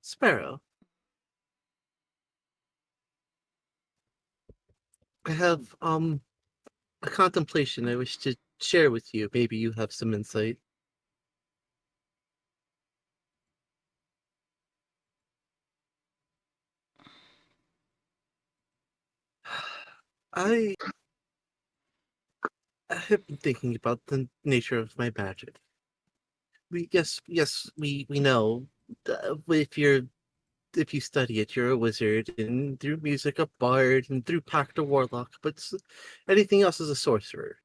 Sparrow, I have a contemplation I wish to share with you. Maybe you have some insight. I have been thinking about the nature of my magic. We know if you study it, you're a wizard, and through music, a bard, and through pact, a warlock. But anything else is a sorcerer.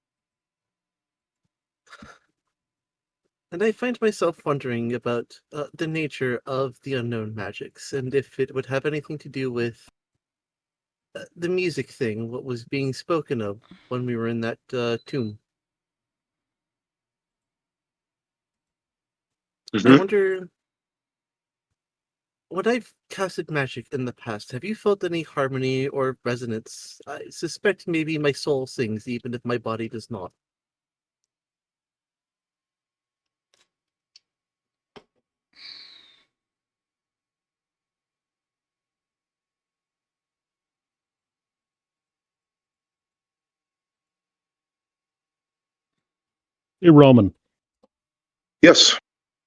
And I find myself wondering about the nature of the unknown magics, and if it would have anything to do with the music thing, what was being spoken of when we were in that tomb. I Mm-hmm. wonder when I've casted magic in the past, have you felt any harmony or resonance? I suspect maybe my soul sings, even if my body does not. Hey, Roman, Yes.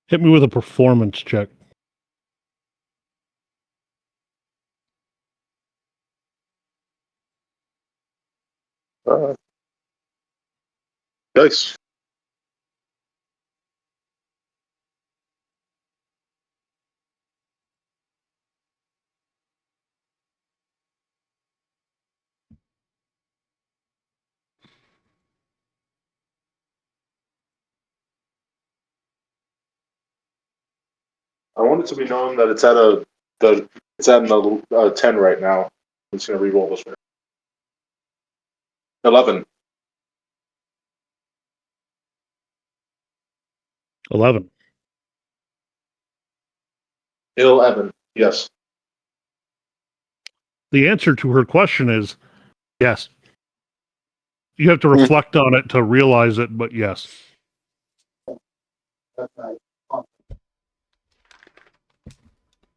hit me with a performance check. Dice. I want it to be known that it's at a 10 right now. I'm just gonna re-roll this one. 11. 11. 11. Yes. The answer to her question is yes. You have to reflect on it to realize it, but yes.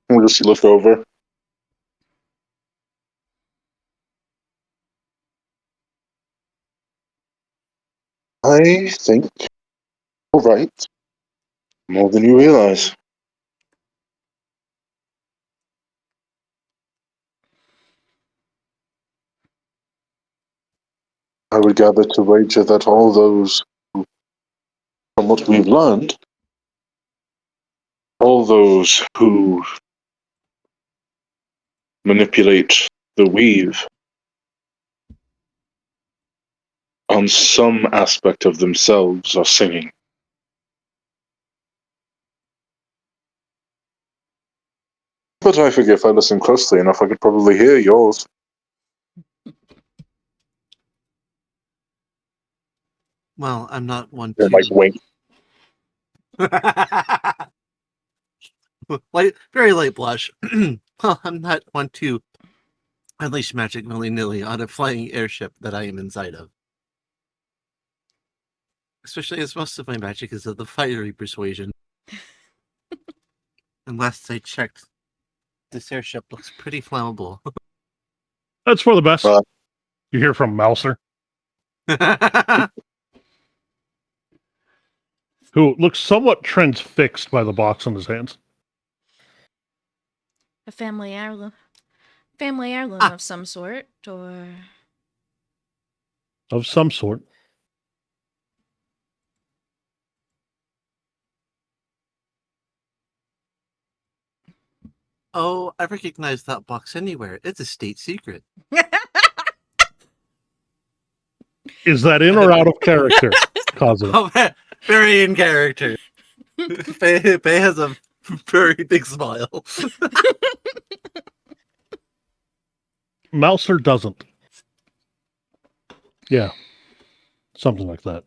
We'll just look over. I think you're right. More than you realize. I would gather to wager that all those, from what we've learned, all those who manipulate the weave on some aspect of themselves are singing. But I figure if I listen closely enough, I could probably hear yours. Well, I'm not one They're to. like wink. Very light blush. Well, I'm not one to unleash magic willy-nilly on a flying airship that I am inside of. Especially as most of my magic is of the fiery persuasion. And last I checked, this airship looks pretty flammable. That's for the best. Uh, You hear from Mouser, who looks somewhat transfixed by the box in his hands. A family heirloom. Family heirloom of some sort, or Of some sort. Oh, I recognize that box anywhere. It's a state secret. Is that in or out of character? Cosmo. Oh, very in character. Faye has a very big smile. Mouser doesn't. Yeah. Something like that.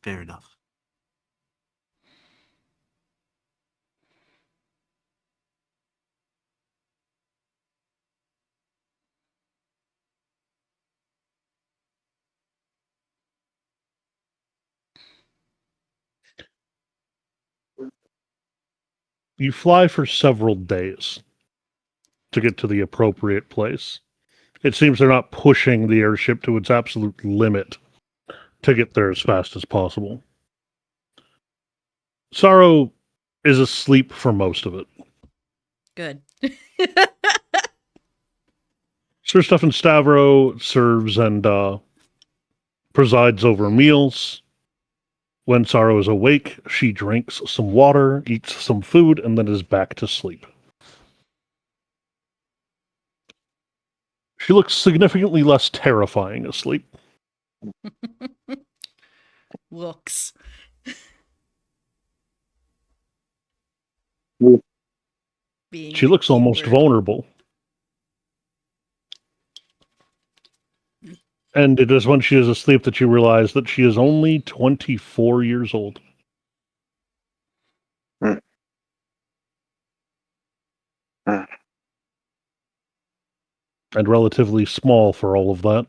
Fair enough. You fly for several days to get to the appropriate place. It seems they're not pushing the airship to its absolute limit to get there as fast as possible. Sorrow is asleep for most of it. good. Sir Stefan Stavro serves and presides over meals. When Sorrow is awake, she drinks some water, eats some food, and then is back to sleep. She looks significantly less terrifying asleep. Looks. Being She looks almost vulnerable. And it is when she is asleep that you realize that she is only 24 years old. and relatively small for all of that.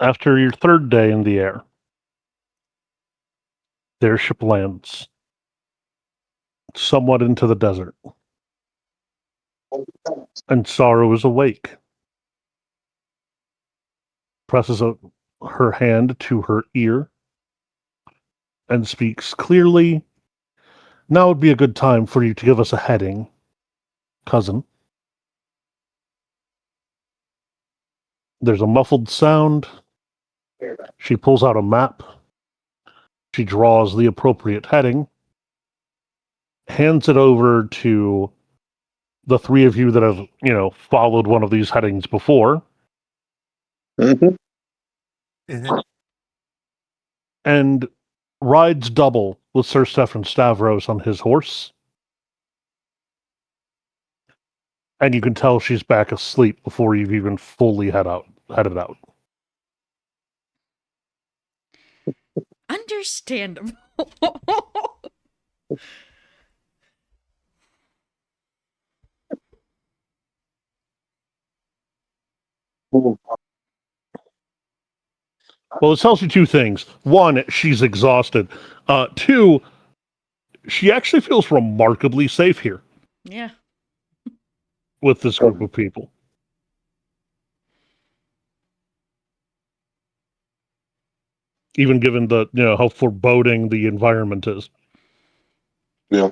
After your third day in the air, their ship lands somewhat into the desert, and Sorrow is awake. Presses her hand to her ear and speaks clearly. Now would be a good time for you to give us a heading, cousin. There's a muffled sound. She pulls out a map. She draws the appropriate heading, hands it over to the three of you that have, followed one of these headings before, Mm-hmm. Mhm. and rides double with Sir Stefan Stavros on his horse. And you can tell she's back asleep before you've even fully headed out. Understandable. Well, it tells you two things. One, she's exhausted. Two, she actually feels remarkably safe here Yeah. with this group of people. Even given the, how foreboding the environment is. Yeah.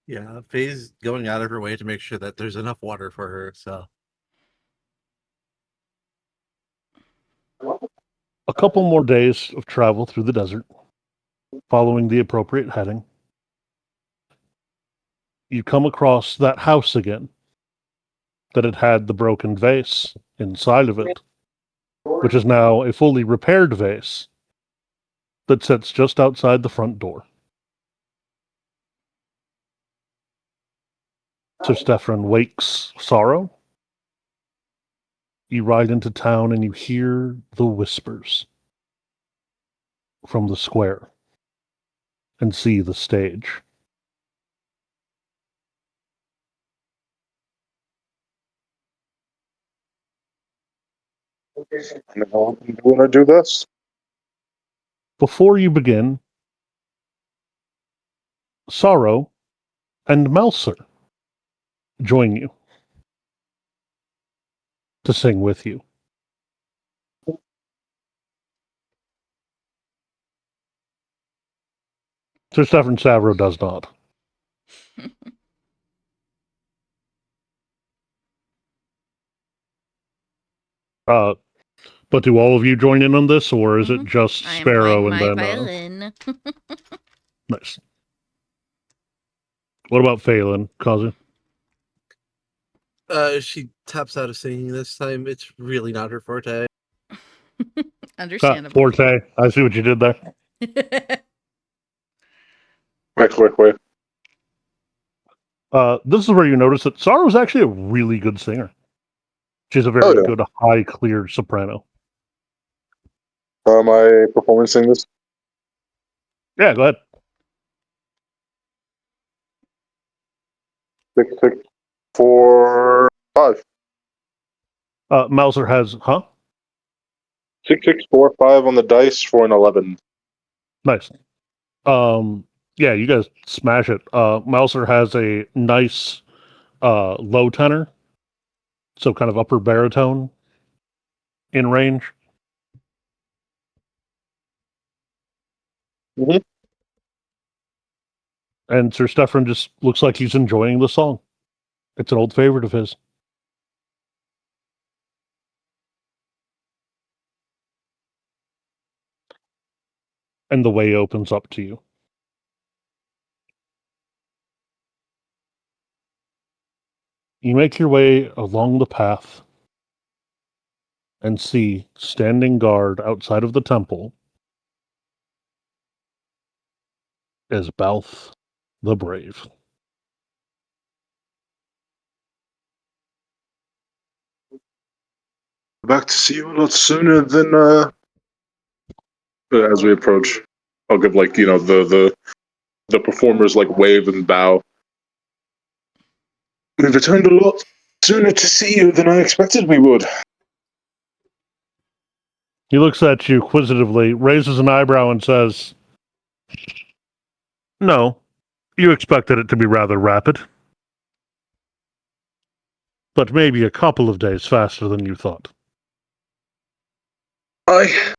Yeah, Faye's going out of her way to make sure that there's enough water for her, so. A couple more days of travel through the desert, following the appropriate heading. You come across that house again that had the broken vase inside of it, which is now a fully repaired vase that sits just outside the front door. So Stefan wakes Sorrow. You ride into town and you hear the whispers from the square and see the stage. Now, do you want to do this? Before you begin, Sorrow and Melser join you to sing with you. Sir Stefan Savro does not. Uh, but do all of you join in on this, or is it just I am playing Sparrow and my then... violin. Nice. What about Phelan, Kazu? She taps out of singing this time. It's really not her forte. Understandable. Forte. I see what you did there. Wait. This is where you notice that Sorrow is actually a really good singer. She's a very good, high, clear soprano. Am I performing this? Yeah, go ahead. 6, 6, 4, 5. Mauser has, 6, 6, 4, 5 on the dice for an 11. Nice. Yeah, you guys smash it. Mauser has a nice low tenor, so kind of upper baritone in range. Mm-hmm. And Sir Stefan just looks like he's enjoying the song. It's an old favorite of his. And the way opens up to you. You make your way along the path and see, standing guard outside of the temple, is Balth the Brave. Back to see you a lot sooner than as we approach. I'll give the performers wave and bow. We've returned a lot sooner to see you than I expected we would. He looks at you quizzitively, raises an eyebrow, and says, "No, you expected it to be rather rapid. But maybe a couple of days faster than you thought." Aye.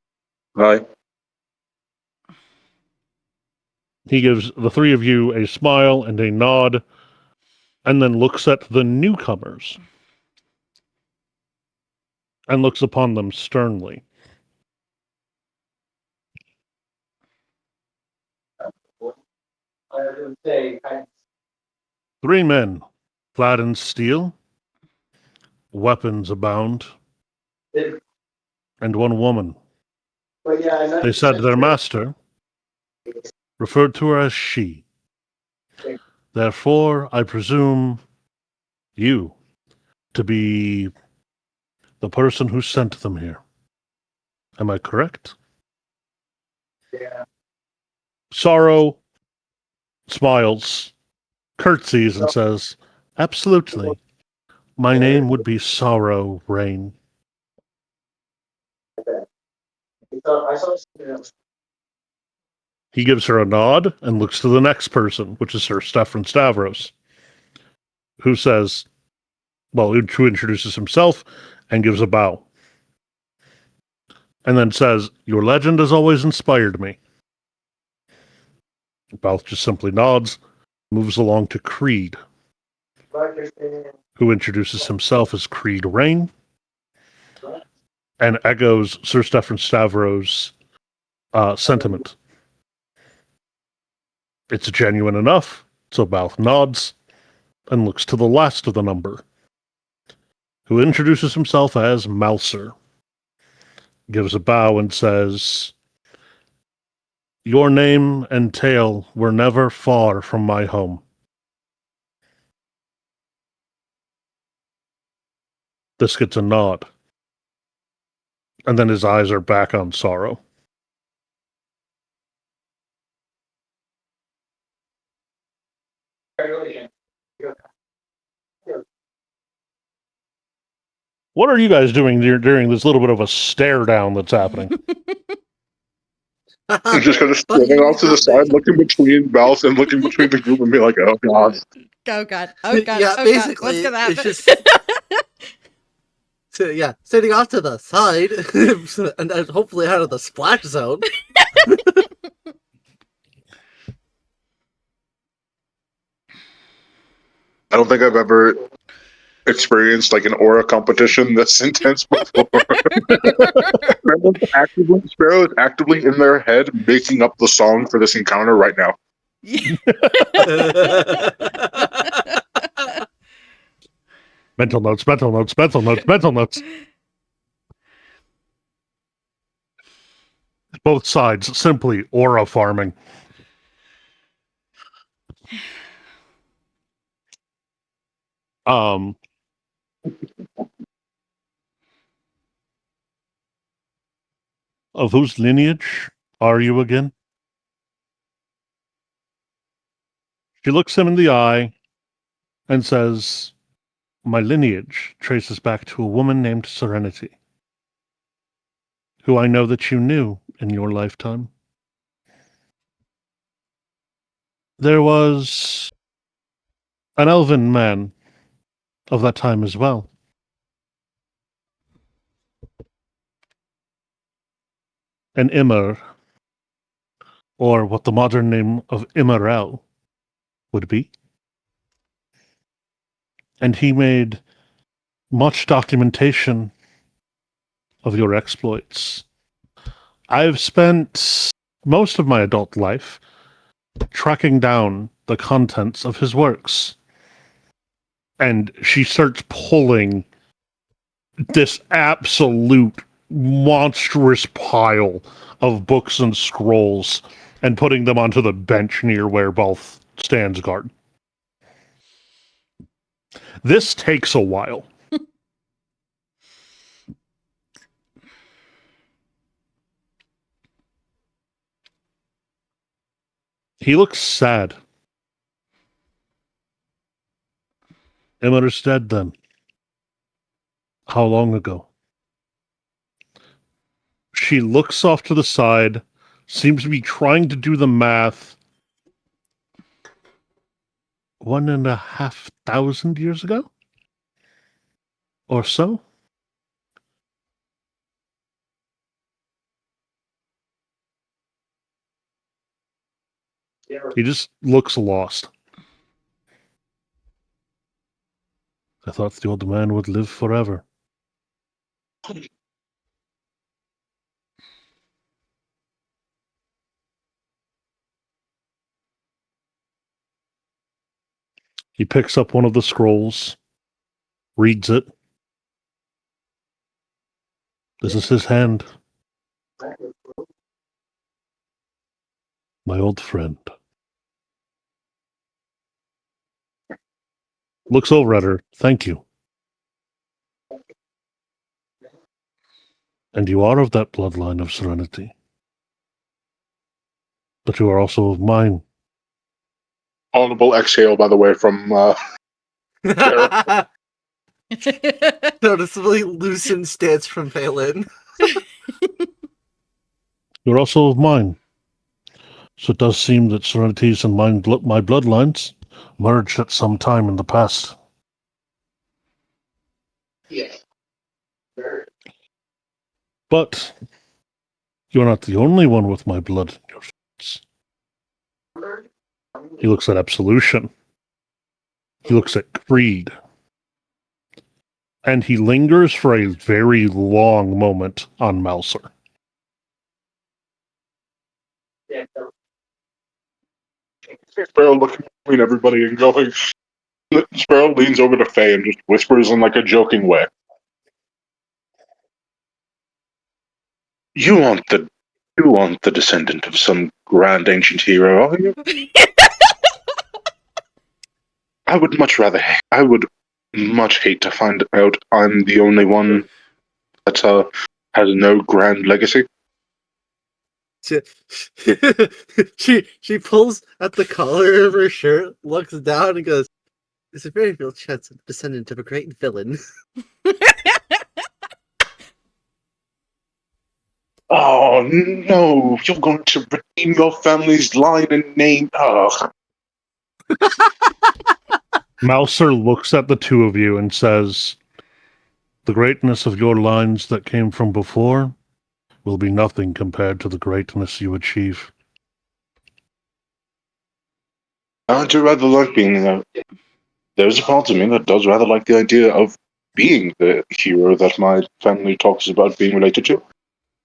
He gives the three of you a smile and a nod, and then looks at the newcomers and looks upon them sternly. Three men, clad in steel, weapons abound, and one woman. They said their master referred to her as she. Therefore, I presume you to be the person who sent them here. Am I correct? Yeah. Sorrow smiles, curtsies, and says, "Absolutely. My name would be Sorrow Rain." I saw something else. He gives her a nod and looks to the next person, which is Sir Stefan Stavros, who says, who introduces himself and gives a bow. And then says, "Your legend has always inspired me." Balth just simply nods, moves along to Creed, who introduces himself as Creed Rain, and echoes Sir Stefan Stavros' sentiment. It's genuine enough, so Balth nods and looks to the last of the number, who introduces himself as Mouser, gives a bow and says, "Your name and tale were never far from my home." This gets a nod, and then his eyes are back on Sorrow. What are you guys doing during this little bit of a stare down that's happening? I'm just kind of But standing off to the nothing. side, looking between Balth and looking between the group and be like, oh god. Oh god. Oh god. Yeah, oh basically, god. What's gonna happen? it's just standing off to the side and then hopefully out of the splash zone. I don't think I've ever experienced an aura competition this intense before. Sparrow is actively in their head making up the song for this encounter right now. Mental notes, mental notes, mental notes, mental notes. Both sides simply aura farming. Of whose lineage are you again? She looks him in the eye and says, "My lineage traces back to a woman named Serenity, who I know that you knew in your lifetime. There was an elven man of that time as well. An Immer, or what the modern name of Immerel would be. And he made much documentation of your exploits. I've spent most of my adult life tracking down the contents of his works." And she starts pulling this absolute monstrous pile of books and scrolls and putting them onto the bench near where both stands guard. This takes a while. He looks sad. Emmer's dead then. How long ago? She looks off to the side, seems to be trying to do the math. 1,500 years ago? Or so? He just looks lost. I thought the old man would live forever. He picks up one of the scrolls, reads it. This is his hand. My old friend. Looks over at her. Thank you. And you are of that bloodline of serenity. But you are also of mine. Honorable exhale, by the way, from Noticeably loosened stance from Phelan. You're also of mine. So it does seem that serenities and my bloodlines merged at some time in the past. Yes. But you're not the only one with my blood in your face. He looks at absolution. He looks at creed. And he lingers for a very long moment on Mouser. Sparrow looking between everybody and going. Sparrow leans over to Faye and just whispers in like a joking way. You aren't the descendant of some grand ancient hero, are you? I would much hate to find out I'm the only one that has no grand legacy. She pulls at the collar of her shirt, looks down, and goes, "There's a very real chance I'm a descendant of a great villain." Oh no! You're going to redeem your family's line and name. Ugh. Mouser looks at the two of you and says, the greatness of your lines that came from before will be nothing compared to the greatness you achieve. I do rather like being there's a part of me that does rather like the idea of being the hero that my family talks about being related to.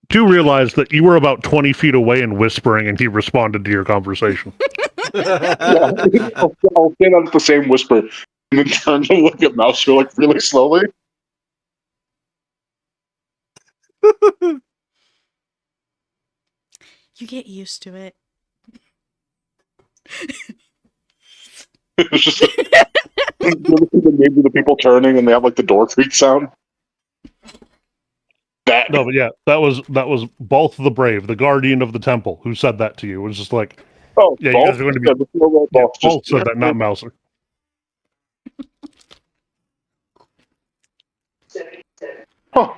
Do realize that you were about 20 feet away and whispering, and he responded to your conversation. Yeah, I'll say that with the same whisper, and then turn to look at Mouser like really slowly. You get used to it. It's just maybe the people turning and they have like the door creak sound. That No, but yeah, that was both the brave, the guardian of the temple, who said that to you. It was just like, yeah, you guys are going to be. Yeah, both said that, not Mouser. Huh.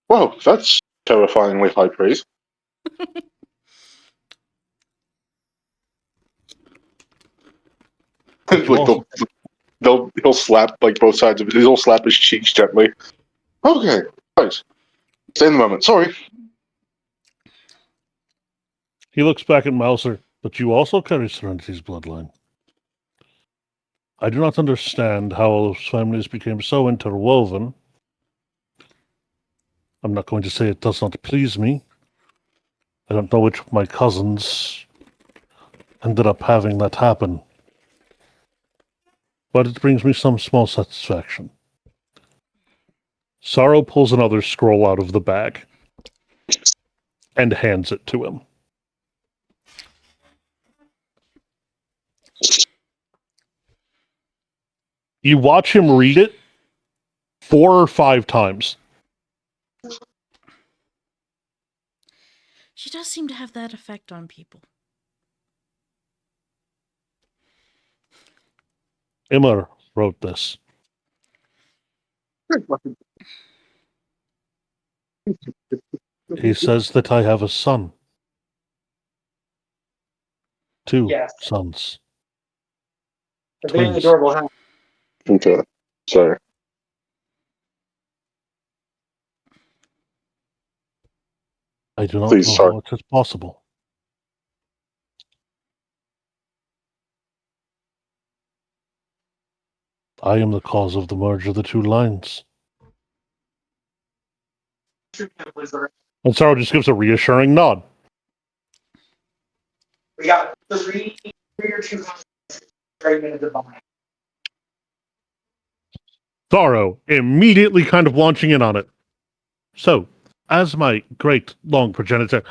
Wow, that's terrifyingly high praise. Like he'll slap like both sides of it. He'll slap his cheeks gently. Okay, guys, stay in the moment. Sorry. He looks back at Mouser, but you also carry Serenity's bloodline. I do not understand how all those families became so interwoven. I'm not going to say it does not please me. I don't know which of my cousins ended up having that happen. But it brings me some small satisfaction. Sorrow pulls another scroll out of the bag and hands it to him. You watch him read it 4 or 5 times. She does seem to have that effect on people. Immer wrote this. He says that I have a son. 2 Yes. sons. A very Twins. adorable house. Okay. Sorry. I do not Please, know sorry. how it is possible. I am the cause of the merge of the 2 lines. And Sorrow just gives a reassuring nod. We got three or 2 houses right minutes of behind. Sorrow immediately kind of launching in on it. So, as my great long progenitor,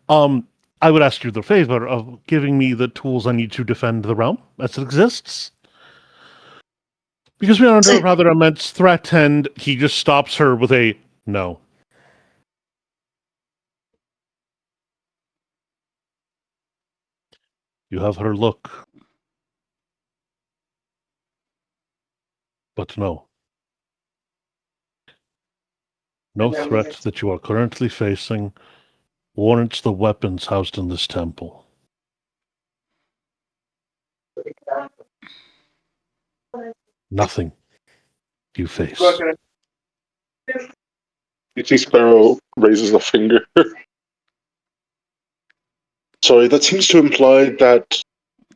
I would ask you the favor of giving me the tools I need to defend the realm as it exists. Because we are under a rather immense threat, and he just stops her with a no. You have her look. But no. No threat that you are currently facing warrants the weapons housed in this temple. Nothing you face. You see Sparrow raises a finger. Sorry, that seems to imply that,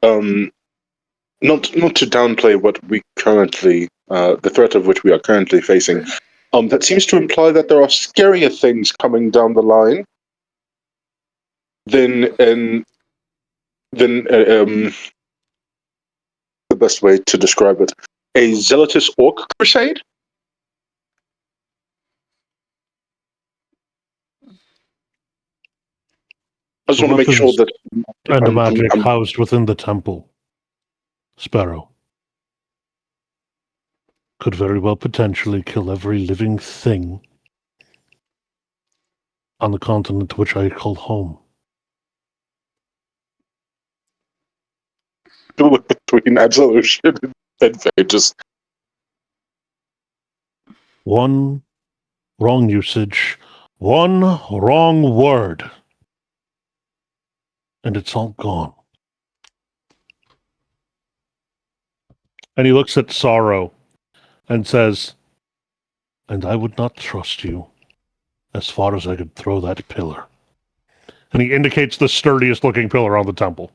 not to downplay what we currently, the threat of which we are currently facing, that seems to imply that there are scarier things coming down the line than the best way to describe it, a zealotous orc crusade. I just The want to make sure weapons that and the I'm, magic I'm housed within the temple, Sparrow, could very well potentially kill every living thing on the continent which I call home. between absolution and just One wrong usage, one wrong word, and it's all gone. And he looks at Sorrow and says, and I would not trust you as far as I could throw that pillar. And he indicates the sturdiest looking pillar on the temple.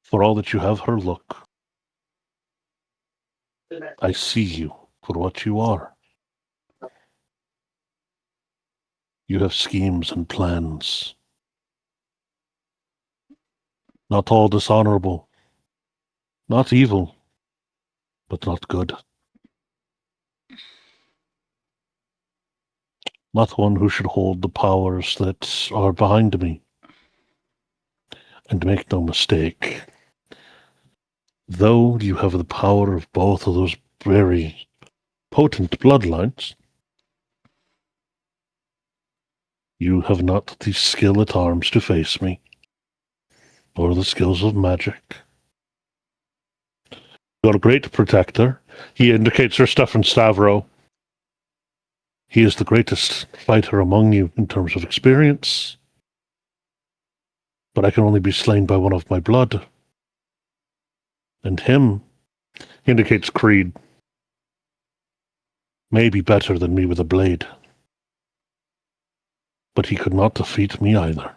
For all that you have her look, I see you for what you are. You have schemes and plans. Not all dishonorable, not evil, but not good. Not one who should hold the powers that are behind me. And make no mistake, though you have the power of both of those very potent bloodlines, you have not the skill at arms to face me, or the skills of magic. You're a great protector. He indicates her Stefan Stavro. He is the greatest fighter among you in terms of experience, but I can only be slain by one of my blood. And him, he indicates Creed, may be better than me with a blade, but he could not defeat me either.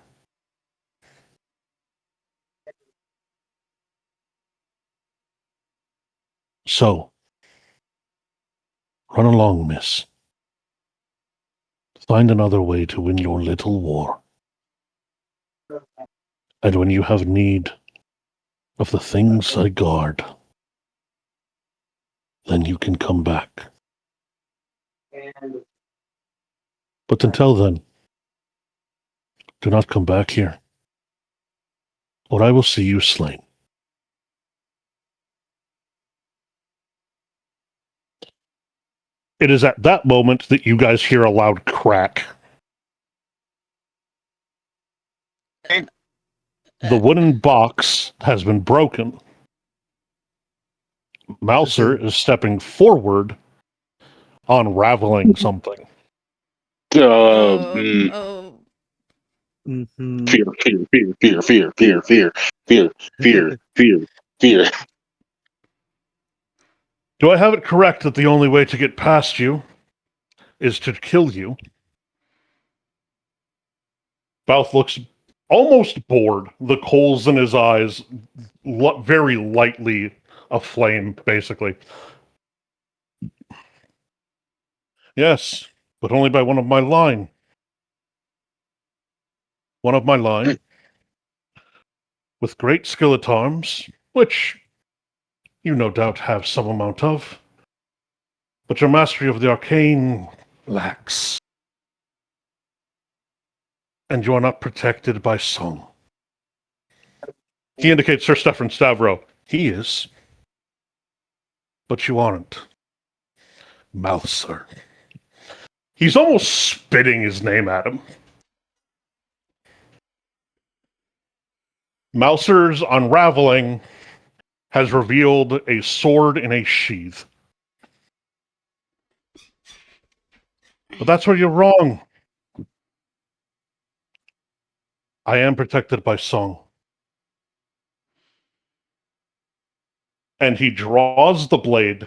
So, run along, miss. Find another way to win your little war. And when you have need of the things I guard, then you can come back. But until then, do not come back here, or I will see you slain. It is at that moment that you guys hear a loud crack. The wooden box has been broken. Mouser is stepping forward, unraveling something. Oh, Mm. oh. Mm-hmm. Fear, fear, fear, fear, fear, fear, fear, fear, fear, fear, fear. Do I have it correct that the only way to get past you is to kill you? Balth looks almost bored, the coals in his eyes very lightly aflame, basically. Yes, but only by one of my line. One of my line, with great skill at arms, which you no doubt have some amount of, but your mastery of the arcane lacks. And you are not protected by song. He indicates Sir Stefan Stavro. He is. But you aren't. Mouser. He's almost spitting his name at him. Mouser's unraveling has revealed a sword in a sheath. But that's where you're wrong. I am protected by song. And he draws the blade,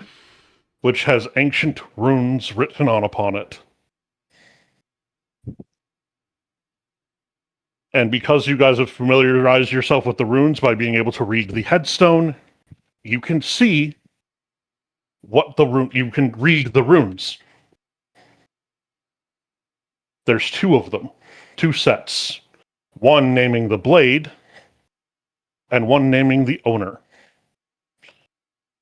which has ancient runes written upon it. And because you guys have familiarized yourself with the runes by being able to read the headstone, you can see what the rune. You can read the runes. There's two of them, two sets. One naming the blade, and one naming the owner.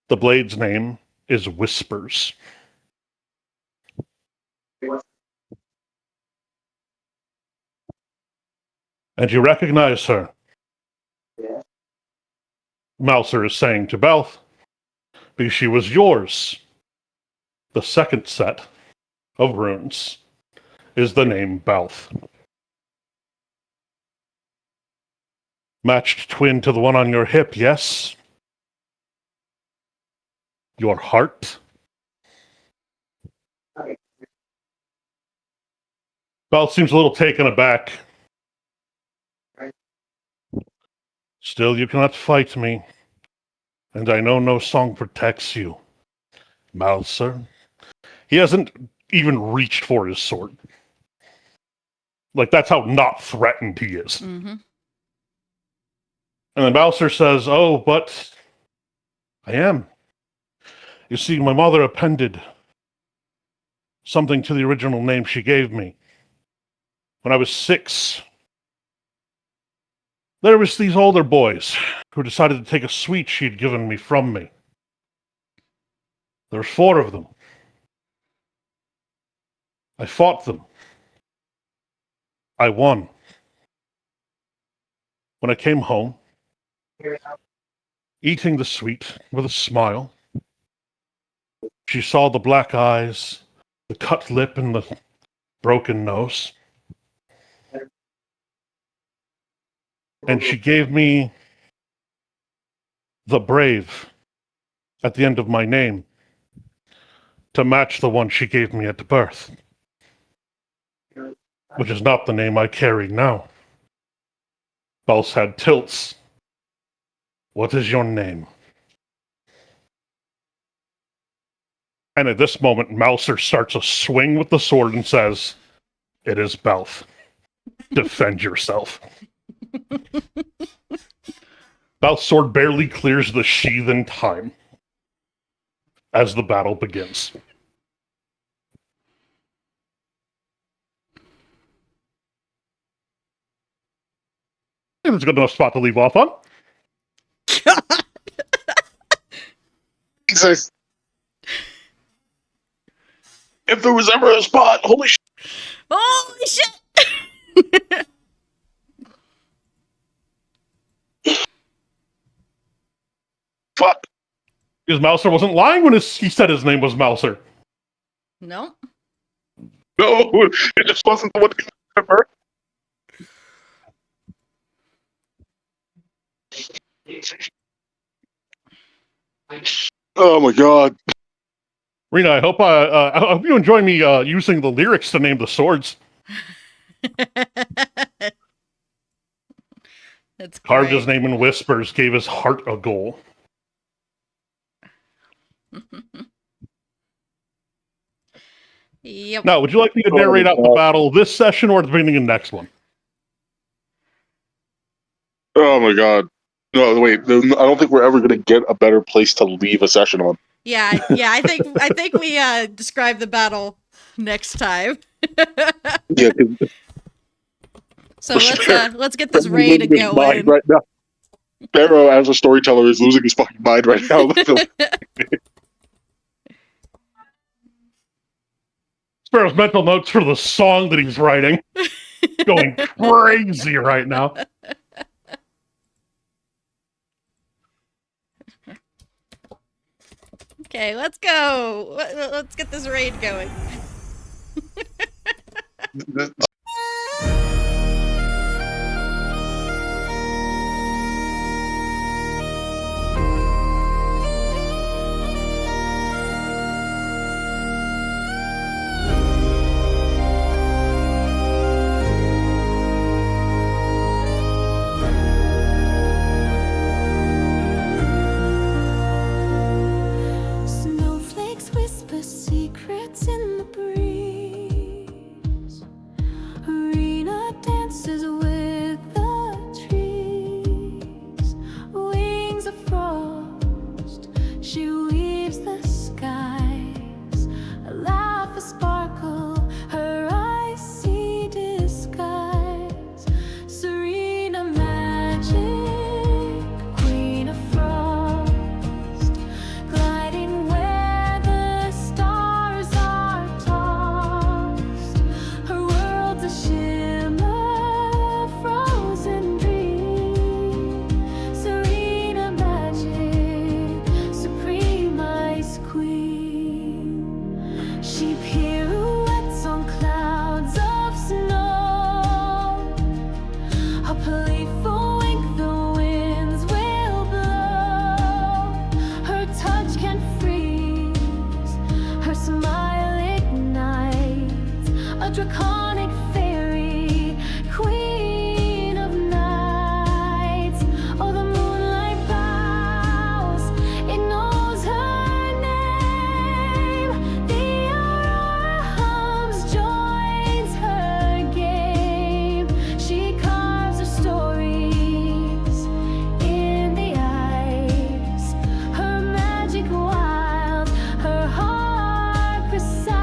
The blade's name is Whispers. And you recognize her. Mouser is saying to Balth, because she was yours. The second set of runes is the name Balth. Matched twin to the one on your hip, yes? Your heart? Balth seems a little taken aback. Still, you cannot fight me, and I know no song protects you. Mouser? He hasn't even reached for his sword. Like, that's how not threatened he is. Mm-hmm. And then Mouser says, oh, but I am. You see, my mother appended something to the original name she gave me. When I was 6, there was these older boys who decided to take a sweet she'd given me from me. There were 4 of them. I fought them. I won. When I came home, eating the sweet with a smile, she saw the black eyes, the cut lip, and the broken nose. And she gave me the brave at the end of my name to match the one she gave me at birth, which is not the name I carry now. Balth's head tilts. What is your name? And at this moment, Mouser starts a swing with the sword and says, it is Balth. Defend yourself. Balth's sword barely clears the sheath in time as the battle begins. It was a good enough spot to leave off on. Jesus. If there was ever a spot, holy shit. Holy shit! Fuck. Because Mouser wasn't lying when he said his name was Mouser. No. No, it just wasn't the one to remember. Oh my god. Rena, I hope you enjoy me using the lyrics to name the swords. That's Carved his great. name in whispers, gave his heart a goal. Yep. Now, would you like me to narrate out the battle this session or at the beginning of the next one? Oh my god. No, wait. I don't think we're ever going to get a better place to leave a session on. Yeah. I think we describe the battle next time. Yeah, So let's get this raid going. Right now. Pharaoh, as a storyteller, is losing his fucking mind right now. Sparrow's mental notes for the song that he's writing. Going crazy right now. Okay, let's go. Let's get this raid going. Snowflakes whisper secrets in the breeze. Arena dances with the trees. Wings of frost, she weaves the skies. A laugh, a sparkle, her eyes see disguise. Serena magic, queen of frost, gliding where the stars are tossed. Her world's a shimmer, frozen dream. Serena magic, supreme ice queen. She pirouettes on clouds of snow. A playful wink, the winds will blow. Her touch can freeze, her smile ignites. A draconic fairy, queen of nights. Oh, the moonlight bows, it knows her name. The aurora hums, joins her game. She carves her stories in the ice. Her magic wild, her heart precise.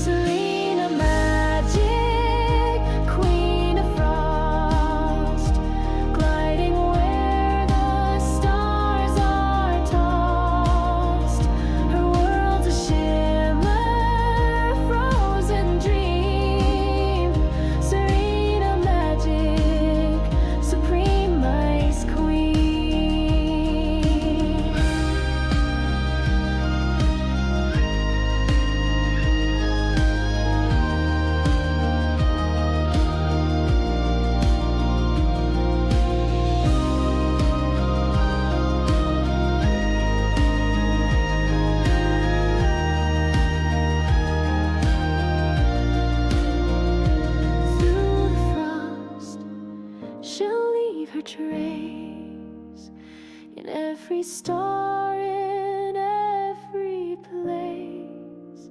Serena magic, queen of frost, gliding where the stars are tossed. Her world's a shimmer, frozen dream. Serena magic, supreme ice queen. Through the frost, she'll leave her trace in every star, in every place.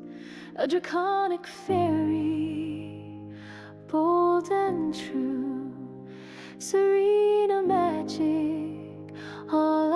A draconic fairy, bold and true. Serena magic, all